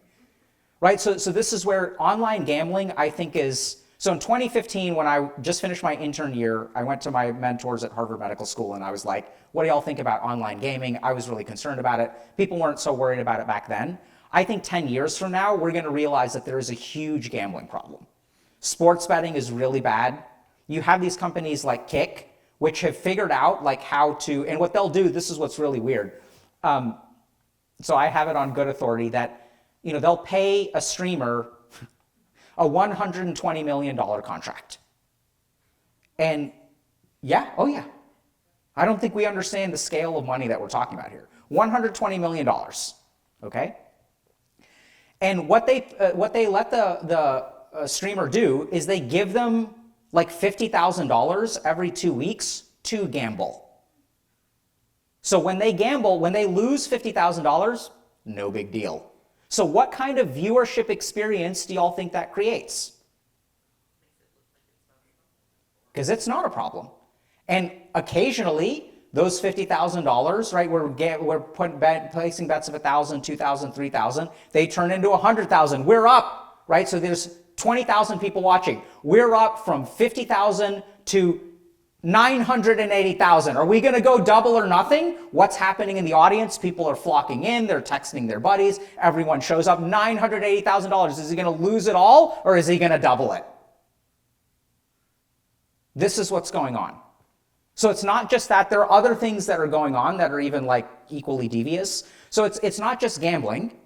Right, so this is where online gambling, I think, is, so in 2015, when I just finished my intern year, I went to my mentors at Harvard Medical School and I was like, what do y'all think about online gaming? I was really concerned about it. People weren't so worried about it back then. I think 10 years from now, we're gonna realize that there is a huge gambling problem. Sports betting is really bad. You have these companies like Kick, which have figured out like how to, and what they'll do, this is what's really weird. So I have it on good authority that they'll pay a streamer a $120 million contract. And yeah, oh yeah. I don't think we understand the scale of money that we're talking about here. $120 million, okay? And what they let the streamer do is they give them like $50,000 every 2 weeks to gamble. So when they gamble, when they lose $50,000, no big deal. So what kind of viewership experience do y'all think that creates? Because it's not a problem. And occasionally, those $50,000, right, we're placing bets of 1,000, 2,000, 3,000, they turn into 100,000. We're up, right? So there's 20,000 people watching. We're up from 50,000 to 980,000. Are we going to go double or nothing? What's happening in the audience? People are flocking in. They're texting their buddies. Everyone shows up. $980,000. Is he going to lose it all or is he going to double it? This is what's going on. So it's not just that. There are other things that are going on that are even like equally devious. So it's not just gambling.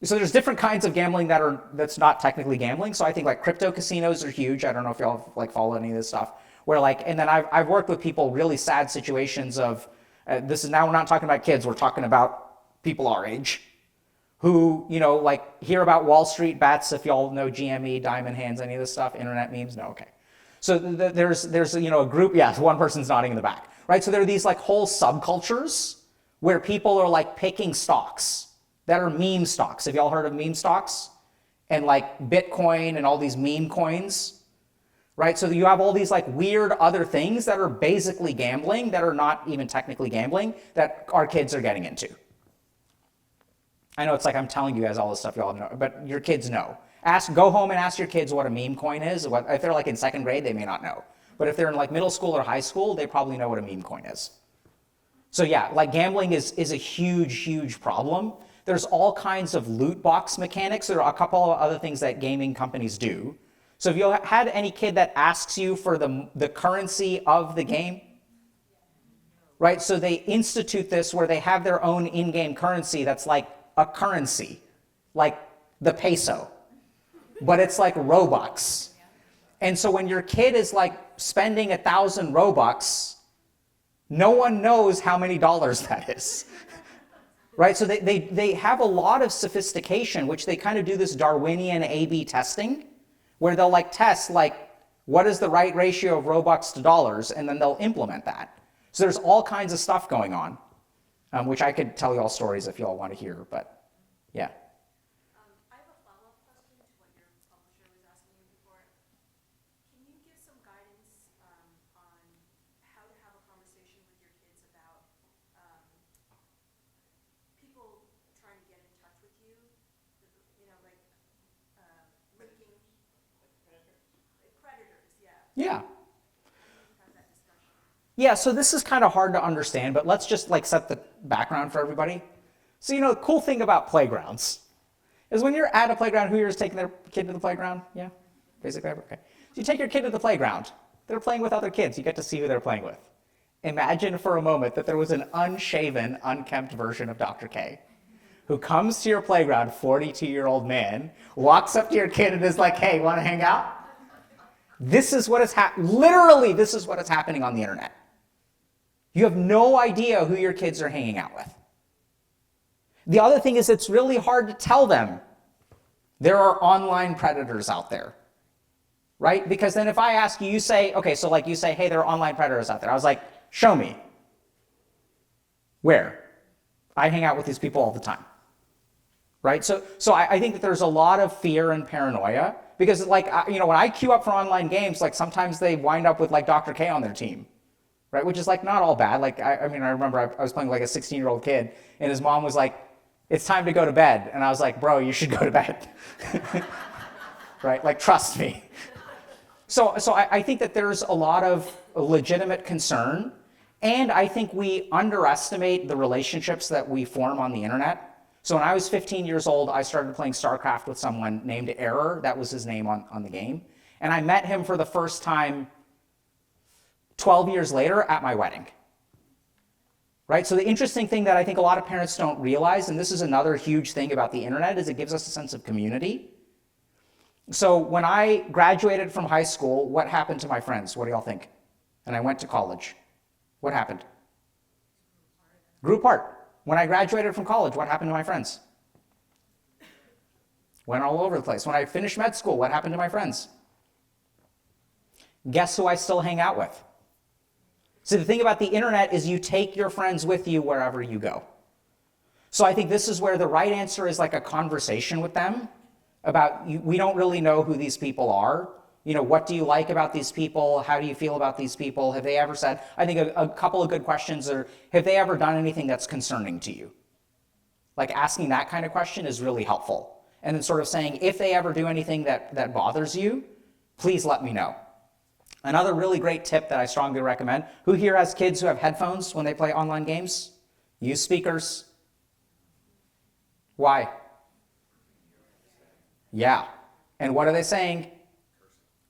So there's different kinds of gambling that's not technically gambling. So I think like crypto casinos are huge. I don't know if y'all like follow any of this stuff. Where like, and then I've worked with people, really sad situations of, this is now, we're not talking about kids, we're talking about people our age who, like hear about Wall Street bets, if y'all know GME, Diamond Hands, any of this stuff, internet memes, no, okay. So there's a group, yes, one person's nodding in the back, right? So there are these like whole subcultures where people are like picking stocks that are meme stocks. Have y'all heard of meme stocks? And like Bitcoin and all these meme coins? right? So you have all these like weird other things that are basically gambling, that are not even technically gambling, that our kids are getting into. I know it's like I'm telling you guys all this stuff you all know, but your kids know. Go home and ask your kids what a meme coin is. If they're like in second grade, they may not know. But if they're in like middle school or high school, they probably know what a meme coin is. So yeah, like gambling is a huge, huge problem. There's all kinds of loot box mechanics. There are a couple of other things that gaming companies do. So if you had any kid that asks you for the currency of the game, right? So they institute this where they have their own in-game currency that's like a currency, like the peso, but it's like Robux. And so when your kid is like spending 1,000 Robux, no one knows how many dollars that is, right? So they have a lot of sophistication, which they kind of do this Darwinian A/B testing, where they'll like test like, what is the right ratio of Robux to dollars, and then they'll implement that. So there's all kinds of stuff going on, which I could tell you all stories if you all want to hear, but yeah. I have a follow-up question to what your publisher was asking you before. Can you give some guidance on how to have a conversation with your kids about people trying to get in touch with you? You know, like linking predators, yeah. Yeah. Have that discussion. Yeah, so this is kind of hard to understand, but let's just like set the background for everybody. So, you know, the cool thing about playgrounds is when you're at a playground, who here is taking their kid to the playground? Yeah? Basically, okay. So you take your kid to the playground. They're playing with other kids. You get to see who they're playing with. Imagine for a moment that there was an unshaven, unkempt version of Dr. K who comes to your playground, 42-year-old man, walks up to your kid and is like, hey, want to hang out? This is what is literally, this is what is happening on the internet. You have no idea who your kids are hanging out with. The other thing is it's really hard to tell them there are online predators out there, right? Because then if I ask you, you say, okay, so like you say, hey, there are online predators out there. I was like, show me. Where? I hang out with these people all the time, right? So I think that there's a lot of fear and paranoia because like, you know, when I queue up for online games, like sometimes they wind up with like Dr. K on their team, right? Which is like not all bad. Like, I mean, I remember I was playing like a 16-year-old kid and his mom was like, it's time to go to bed. And I was like, bro, you should go to bed, right? Like, trust me. So I think that there's a lot of legitimate concern. And I think we underestimate the relationships that we form on the internet. So when I was 15 years old, I started playing StarCraft with someone named Error. That was his name on the game. And I met him for the first time 12 years later at my wedding. Right? So the interesting thing that I think a lot of parents don't realize, and this is another huge thing about the internet, is it gives us a sense of community. So when I graduated from high school, what happened to my friends? What do y'all think? And I went to college. What happened? Grew apart. When I graduated from college, what happened to my friends? Went all over the place. When I finished med school, what happened to my friends? Guess who I still hang out with? So the thing about the internet is you take your friends with you wherever you go. So I think this is where the right answer is like a conversation with them about, we don't really know who these people are. You know, what do you like about these people? How do you feel about these people? Have they ever said, I think a couple of good questions are, have they ever done anything that's concerning to you? Like asking that kind of question is really helpful. And then sort of saying, if they ever do anything that bothers you, please let me know. Another really great tip that I strongly recommend, who here has kids who have headphones when they play online games? Use speakers. Why? Yeah. And what are they saying?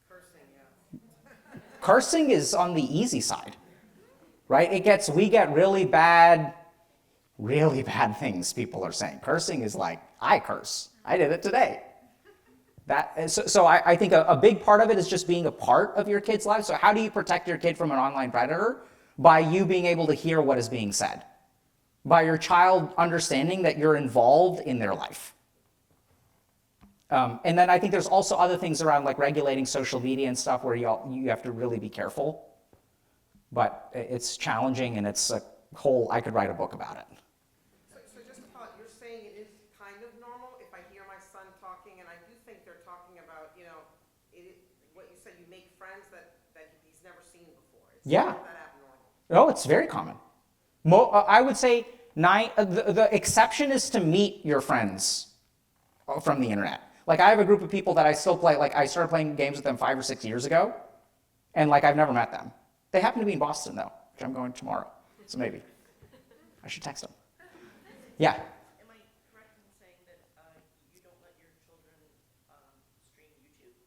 Cursing, yeah. Cursing is on the easy side, right? We get really bad things people are saying. Cursing is like, I curse. I did it today. So I think a big part of it is just being a part of your kid's life. So how do you protect your kid from an online predator? By you being able to hear what is being said. By your child understanding that you're involved in their life. And then I think there's also other things around like regulating social media and stuff where you have to really be careful. But it's challenging and it's a whole, I could write a book about it. So just a thought, you're saying it is kind of normal if I hear my son talking, and I do think they're talking about, you know, what you said, you make friends that he's never seen before. It's Yeah. not that abnormal. Oh, it's very common. I would say the exception is to meet your friends from the internet. Like I have a group of people that I still play, like I started playing games with them 5 or 6 years ago, and like I've never met them. They happen to be in Boston though, which I'm going tomorrow, so maybe. I should text them. Yeah. Am I correct in saying that you don't let your children stream YouTube?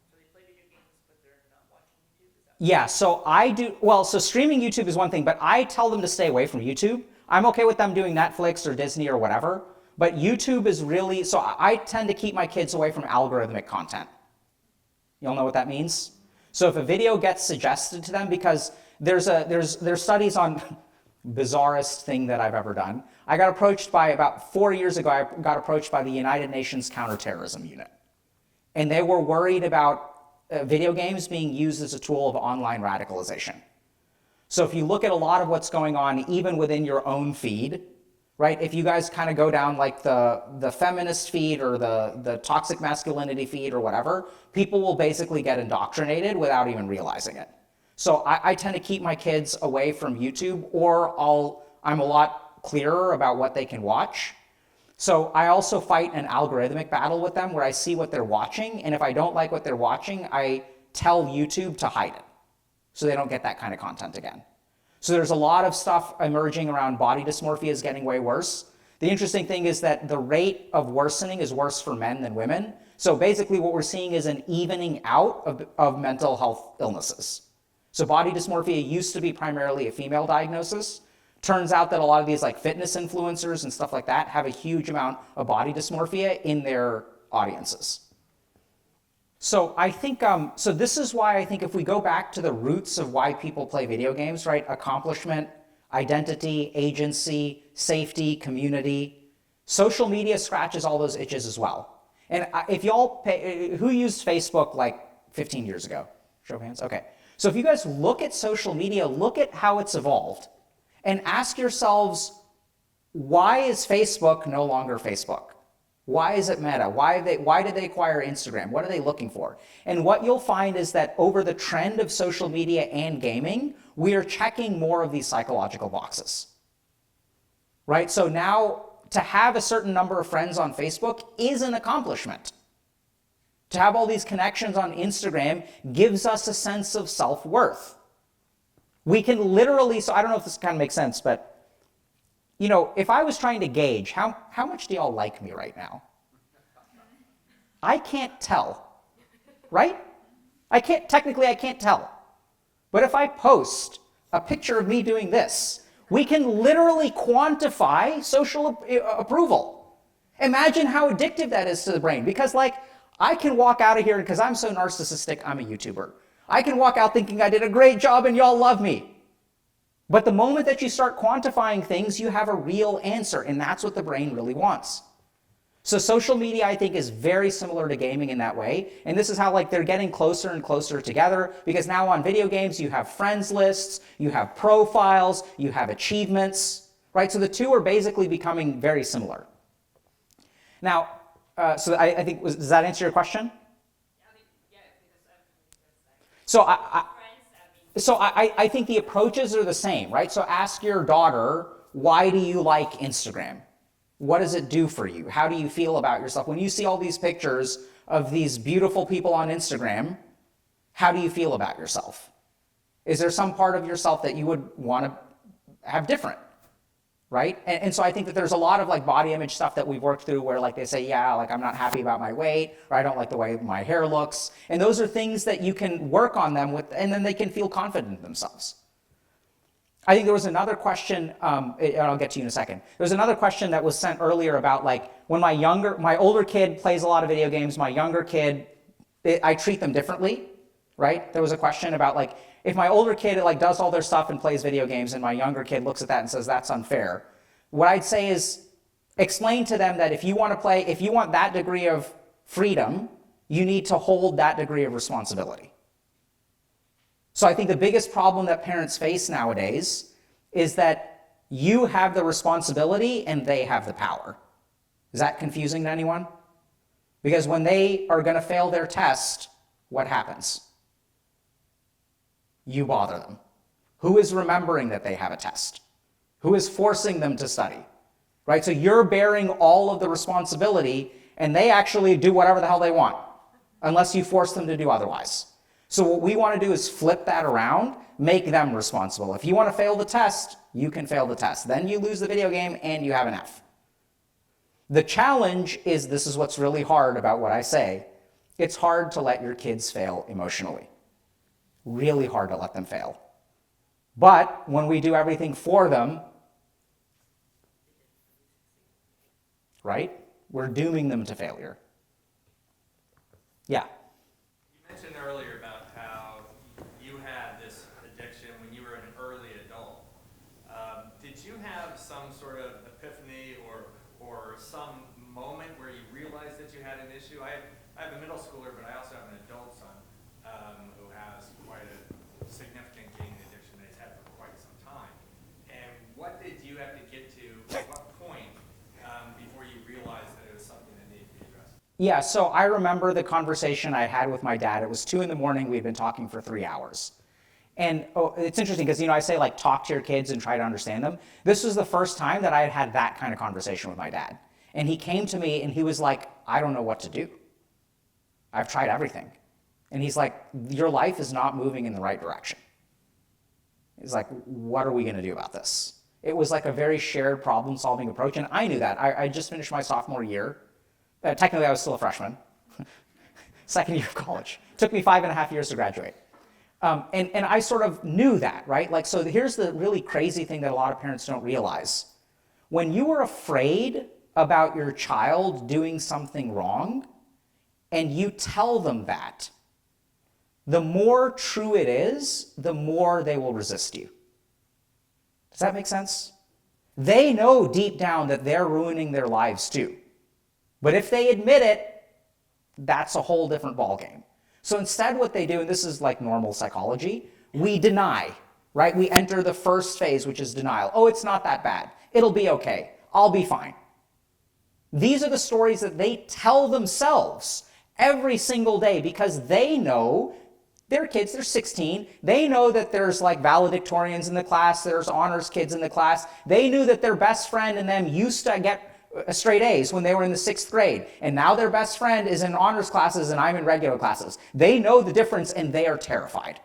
So they play video games, but they're not watching YouTube? Is that Yeah, so I do, well, so streaming YouTube is one thing, but I tell them to stay away from YouTube. I'm okay with them doing Netflix or Disney or whatever, but YouTube is really, so I tend to keep my kids away from algorithmic content. You all know what that means? So if a video gets suggested to them, because there's studies on, bizarrest thing that I've ever done. I got approached by, about 4 years ago, I got approached by the United Nations Counterterrorism Unit. And they were worried about video games being used as a tool of online radicalization. So if you look at a lot of what's going on, even within your own feed, right? If you guys kind of go down like the feminist feed or the toxic masculinity feed or whatever, people will basically get indoctrinated without even realizing it. So I tend to keep my kids away from YouTube, or I'm a lot clearer about what they can watch. So I also fight an algorithmic battle with them where I see what they're watching, and if I don't like what they're watching, I tell YouTube to hide it so they don't get that kind of content again. So there's a lot of stuff emerging around body dysmorphia is getting way worse. The interesting thing is that the rate of worsening is worse for men than women. So basically what we're seeing is an evening out of mental health illnesses. So body dysmorphia used to be primarily a female diagnosis. Turns out that a lot of these like fitness influencers and stuff like that have a huge amount of body dysmorphia in their audiences. So I think, so this is why I think if we go back to the roots of why people play video games, right? Accomplishment, identity, agency, safety, community. Social media scratches all those itches as well. And if y'all who used Facebook like 15 years ago? Show of hands, okay. So if you guys look at social media, look at how it's evolved and ask yourselves, why is Facebook no longer Facebook? Why is it Meta? Why did they acquire Instagram? What are they looking for? And what you'll find is that over the trend of social media and gaming, we are checking more of these psychological boxes, right? So now to have a certain number of friends on Facebook is an accomplishment. To have all these connections on Instagram gives us a sense of self-worth. We can literally, so I don't know if this kind of makes sense, but you know, if I was trying to gauge how much do y'all like me right now? I can't tell, right? I can't tell. But if I post a picture of me doing this, we can literally quantify social approval. Imagine how addictive that is to the brain, because like, I can walk out of here, because I'm so narcissistic, I'm a YouTuber. I can walk out thinking I did a great job and y'all love me. But the moment that you start quantifying things, you have a real answer, and that's what the brain really wants. So social media, I think, is very similar to gaming in that way, and this is how like they're getting closer and closer together, because now on video games, you have friends lists, you have profiles, you have achievements, right? So the two are basically becoming very similar. Now, so I think, does that answer your question? So I think the approaches are the same, right? So ask your daughter, why do you like Instagram? What does it do for you? How do you feel about yourself? When you see all these pictures of these beautiful people on Instagram, how do you feel about yourself? Is there some part of yourself that you would want to have different? Right? And so I think that there's a lot of like body image stuff that we've worked through where like they say, yeah, like I'm not happy about my weight, or I don't like the way my hair looks. And those are things that you can work on them with, and then they can feel confident in themselves. I think there was another question, and I'll get to you in a second. There was another question that was sent earlier about like when my older kid plays a lot of video games, my younger kid, I treat them differently, right? There was a question about like, if my older kid like does all their stuff and plays video games and my younger kid looks at that and says that's unfair, what I'd say is explain to them that if you want that degree of freedom, you need to hold that degree of responsibility. So I think the biggest problem that parents face nowadays is that you have the responsibility and they have the power. Is that confusing to anyone? Because when they are going to fail their test, what happens? You bother them. Who is remembering that they have a test? Who is forcing them to study? Right? So you're bearing all of the responsibility, and they actually do whatever the hell they want, unless you force them to do otherwise. So what we want to do is flip that around, make them responsible. If you want to fail the test, you can fail the test. Then you lose the video game and you have an F. The challenge is, this is what's really hard about what I say, it's hard to let your kids fail emotionally. Really hard to let them fail. But when we do everything for them, right, we're dooming them to failure. Yeah. You mentioned earlier about how you had this addiction when you were an early adult. Did you have some sort of epiphany or some moment where you realized that you had an issue? I have a middle schooler, but I also have an adult son who has quite a significant gaming addiction that he's had for quite some time. And what did you have to get to, at what point, before you realized that it was something that needed to be addressed? Yeah, so I remember the conversation I had with my dad. It was 2 a.m. We'd been talking for 3 hours. And it's interesting because, I say like talk to your kids and try to understand them. This was the first time that I had had that kind of conversation with my dad. And he came to me and he was like, I don't know what to do. I've tried everything. And he's like, your life is not moving in the right direction. He's like, what are we going to do about this? It was like a very shared problem-solving approach, and I knew that. I just finished my sophomore year. Technically, I was still a freshman. Second year of college. It took me 5.5 years to graduate. And I sort of knew that, right? Like, so here's the really crazy thing that a lot of parents don't realize. When you are afraid about your child doing something wrong, and you tell them that, the more true it is, the more they will resist you. Does that make sense? They know deep down that they're ruining their lives too. But if they admit it, that's a whole different ballgame. So instead what they do, and this is like normal psychology, we deny, right? We enter the first phase, which is denial. Oh, it's not that bad. It'll be okay. I'll be fine. These are the stories that they tell themselves every single day because they know they're kids, they're 16. They know that there's like valedictorians in the class, there's honors kids in the class. They knew that their best friend and them used to get straight A's when they were in the 6th grade. And now their best friend is in honors classes and I'm in regular classes. They know the difference and they are terrified.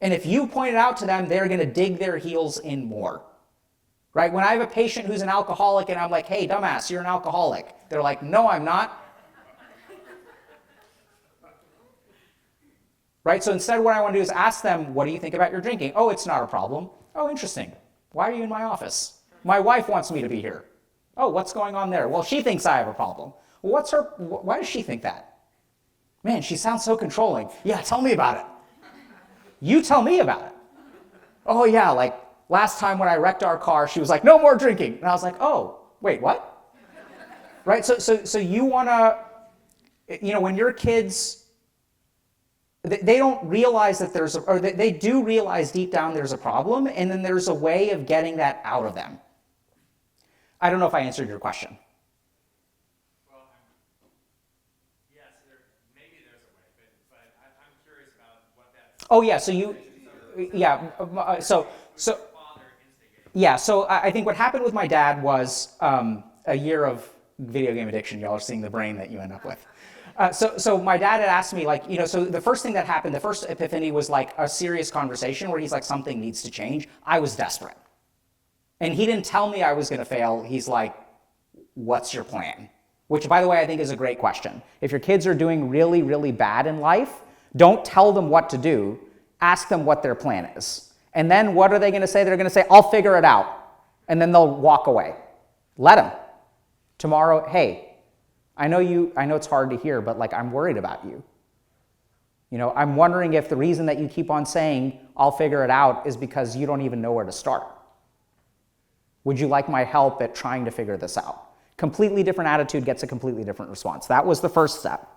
And if you point it out to them, they're going to dig their heels in more. Right? When I have a patient who's an alcoholic and I'm like, hey, dumbass, you're an alcoholic. They're like, no, I'm not. Right? So instead what I want to do is ask them, what do you think about your drinking? Oh, it's not a problem. Oh, interesting. Why are you in my office? My wife wants me to be here. Oh, what's going on there? Well, she thinks I have a problem. Well, why does she think that? Man, she sounds so controlling. Yeah, tell me about it. You tell me about it. Oh yeah, like last time when I wrecked our car, she was like, no more drinking. And I was like, oh, wait, what? Right? So you want to, when your kids, they don't realize that they do realize deep down there's a problem, and then there's a way of getting that out of them. I don't know if I answered your question. Well, yes, maybe there's a way, but I'm curious about what that's... Oh yeah, so I think what happened with my dad was a year of video game addiction. Y'all are seeing the brain that you end up with. So my dad had asked me, like, so the first thing that happened, the first epiphany was like a serious conversation where he's like, something needs to change. I was desperate. And he didn't tell me I was going to fail. He's like, what's your plan? Which, by the way, I think is a great question. If your kids are doing really, really bad in life, don't tell them what to do. Ask them what their plan is. And then what are they going to say? They're going to say, I'll figure it out. And then they'll walk away. Let them. Tomorrow, hey, I know it's hard to hear, but like, I'm worried about you. I'm wondering if the reason that you keep on saying, I'll figure it out, is because you don't even know where to start. Would you like my help at trying to figure this out? Completely different attitude gets a completely different response. That was the first step.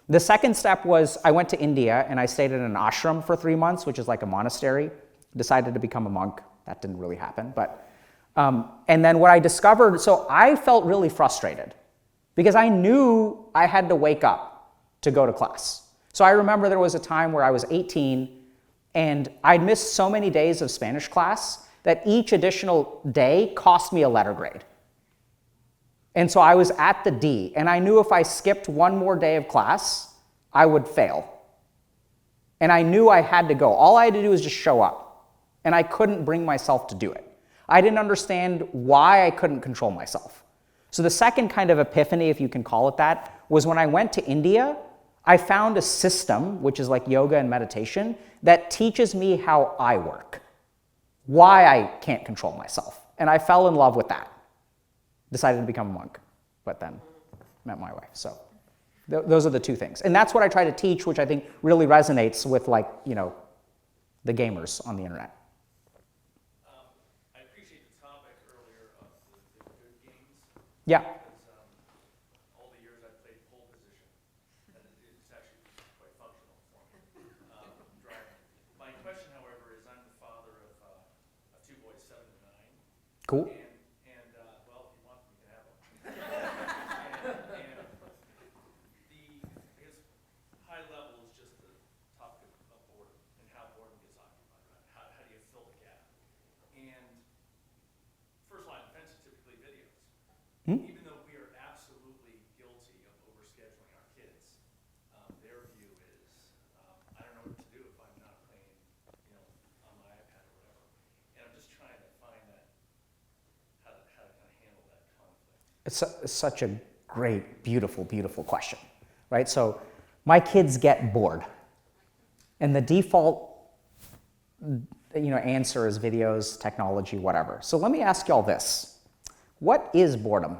The second step was I went to India and I stayed in an ashram for 3 months, which is like a monastery. Decided to become a monk. That didn't really happen. And then what I discovered, so I felt really frustrated because I knew I had to wake up to go to class. So I remember there was a time where I was 18 And I'd missed so many days of Spanish class that each additional day cost me a letter grade. And so I was at the D, and I knew if I skipped one more day of class, I would fail. And I knew I had to go. All I had to do was just show up. And I couldn't bring myself to do it. I didn't understand why I couldn't control myself. So the second kind of epiphany, if you can call it that, was when I went to India, I found a system, which is like yoga and meditation, that teaches me how I work, why I can't control myself. And I fell in love with that. Decided to become a monk, but then met my wife. So those are the two things. And that's what I try to teach, which I think really resonates with, like, you know, the gamers on the internet. I appreciate the topic earlier of the good games. Yeah. Because all the years I've played pole position, and it's actually quite functional for me. Driving. My question, however, is I'm the father of two boys, 7 and 9. Cool. And well, if you want them, you can have them. and the, I guess, high level is just the topic of boredom and how boredom gets occupied, right? How do you fill the gap? And first line of defense is typically videos. Even though we are absolutely guilty of overscheduling our kids, their view is, I don't know what to do if I'm not playing, you know, on my iPad or whatever. And I'm just trying to find that, how to kind of handle that conflict. It's such a great, beautiful, beautiful question, right? So my kids get bored. And the default, you know, answer is videos, technology, whatever. So let me ask y'all this. What is boredom?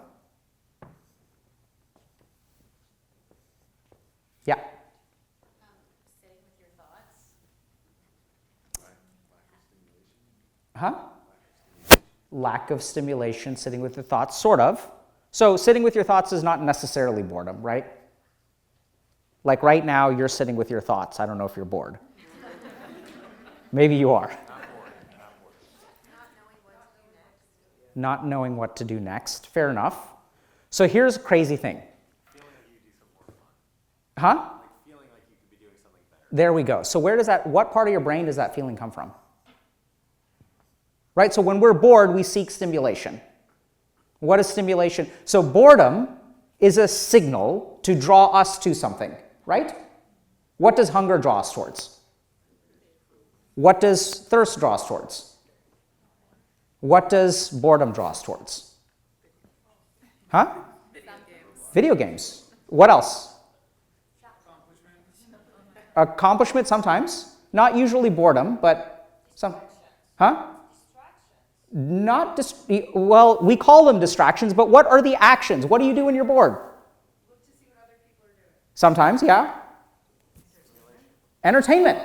Yeah. Sitting with your thoughts. Huh? Lack of stimulation, sitting with your thoughts, sort of. So sitting with your thoughts is not necessarily boredom, right? Like right now, you're sitting with your thoughts. I don't know if you're bored. Maybe you are. Not knowing what to do next. Fair enough. So here's a crazy thing. Feeling like you do something more fun. Huh? Like feeling like you could be doing something better. There we go. So what part of your brain does that feeling come from? Right? So when we're bored, we seek stimulation. What is stimulation? So boredom is a signal to draw us to something, right? What does hunger draw us towards? What does thirst draw us towards? What does boredom draw us towards? Huh? Video games. What else? Accomplishment sometimes. Not usually boredom, but some. Huh? Not well, we call them distractions, but what are the actions? What do you do when you're bored? Look to see what other people are doing. Sometimes, yeah. Entertainment,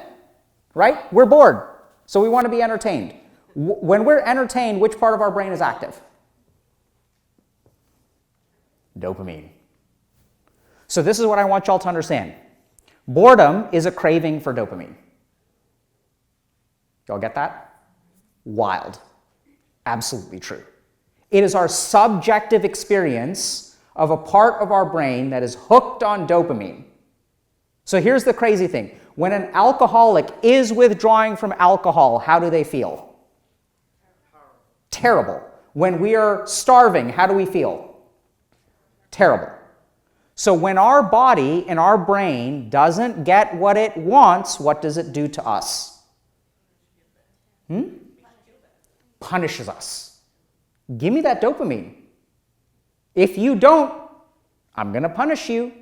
right? We're bored, so we want to be entertained. When we're entertained, which part of our brain is active? Dopamine. So this is what I want y'all to understand. Boredom is a craving for dopamine. Y'all get that? Wild. Absolutely true. It is our subjective experience of a part of our brain that is hooked on dopamine. So here's the crazy thing. When an alcoholic is withdrawing from alcohol, how do they feel? Terrible. When we are starving, how do we feel? Terrible. So when our body and our brain doesn't get what it wants, what does it do to us? Punishes us. Give me that dopamine. If you don't, I'm going to punish you.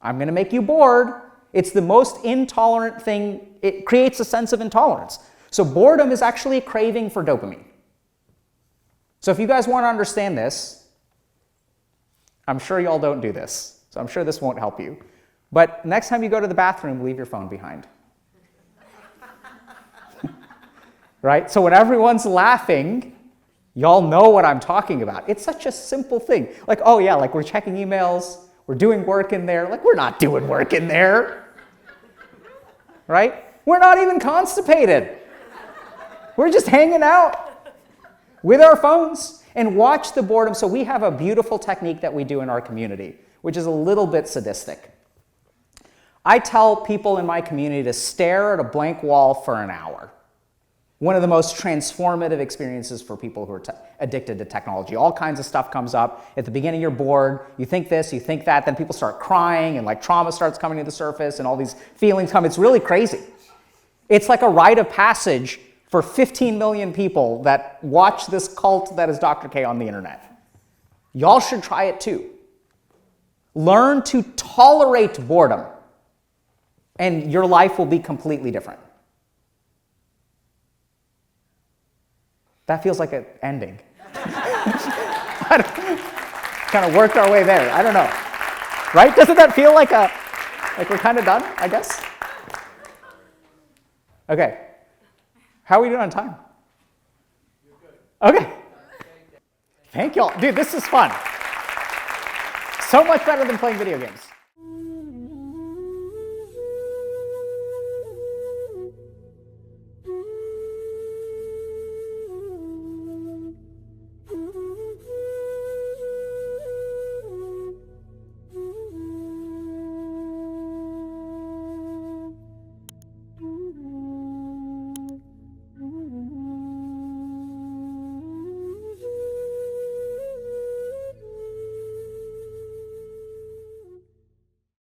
I'm going to make you bored. It's the most intolerant thing. It creates a sense of intolerance. So boredom is actually a craving for dopamine. So if you guys want to understand this, I'm sure y'all don't do this. So I'm sure this won't help you. But next time you go to the bathroom, leave your phone behind. Right? So when everyone's laughing, y'all know what I'm talking about. It's such a simple thing. Like, oh yeah, like we're checking emails, we're doing work in there. Like, we're not doing work in there. Right? We're not even constipated. We're just hanging out with our phones and watch the boredom. So we have a beautiful technique that we do in our community, which is a little bit sadistic. I tell people in my community to stare at a blank wall for an hour. One of the most transformative experiences for people who are addicted to technology. All kinds of stuff comes up. At the beginning, you're bored. You think this, you think that. Then people start crying, and like trauma starts coming to the surface, and all these feelings come. It's really crazy. It's like a rite of passage for 15 million people that watch this cult that is Dr. K on the internet. Y'all should try it too. Learn to tolerate boredom, and your life will be completely different. That feels like an ending. Kind of worked our way there. I don't know. Right? Doesn't that feel like we're kind of done, I guess? Okay. How are we doing on time? You're good. Okay. Thank y'all. Dude, this is fun. So much better than playing video games.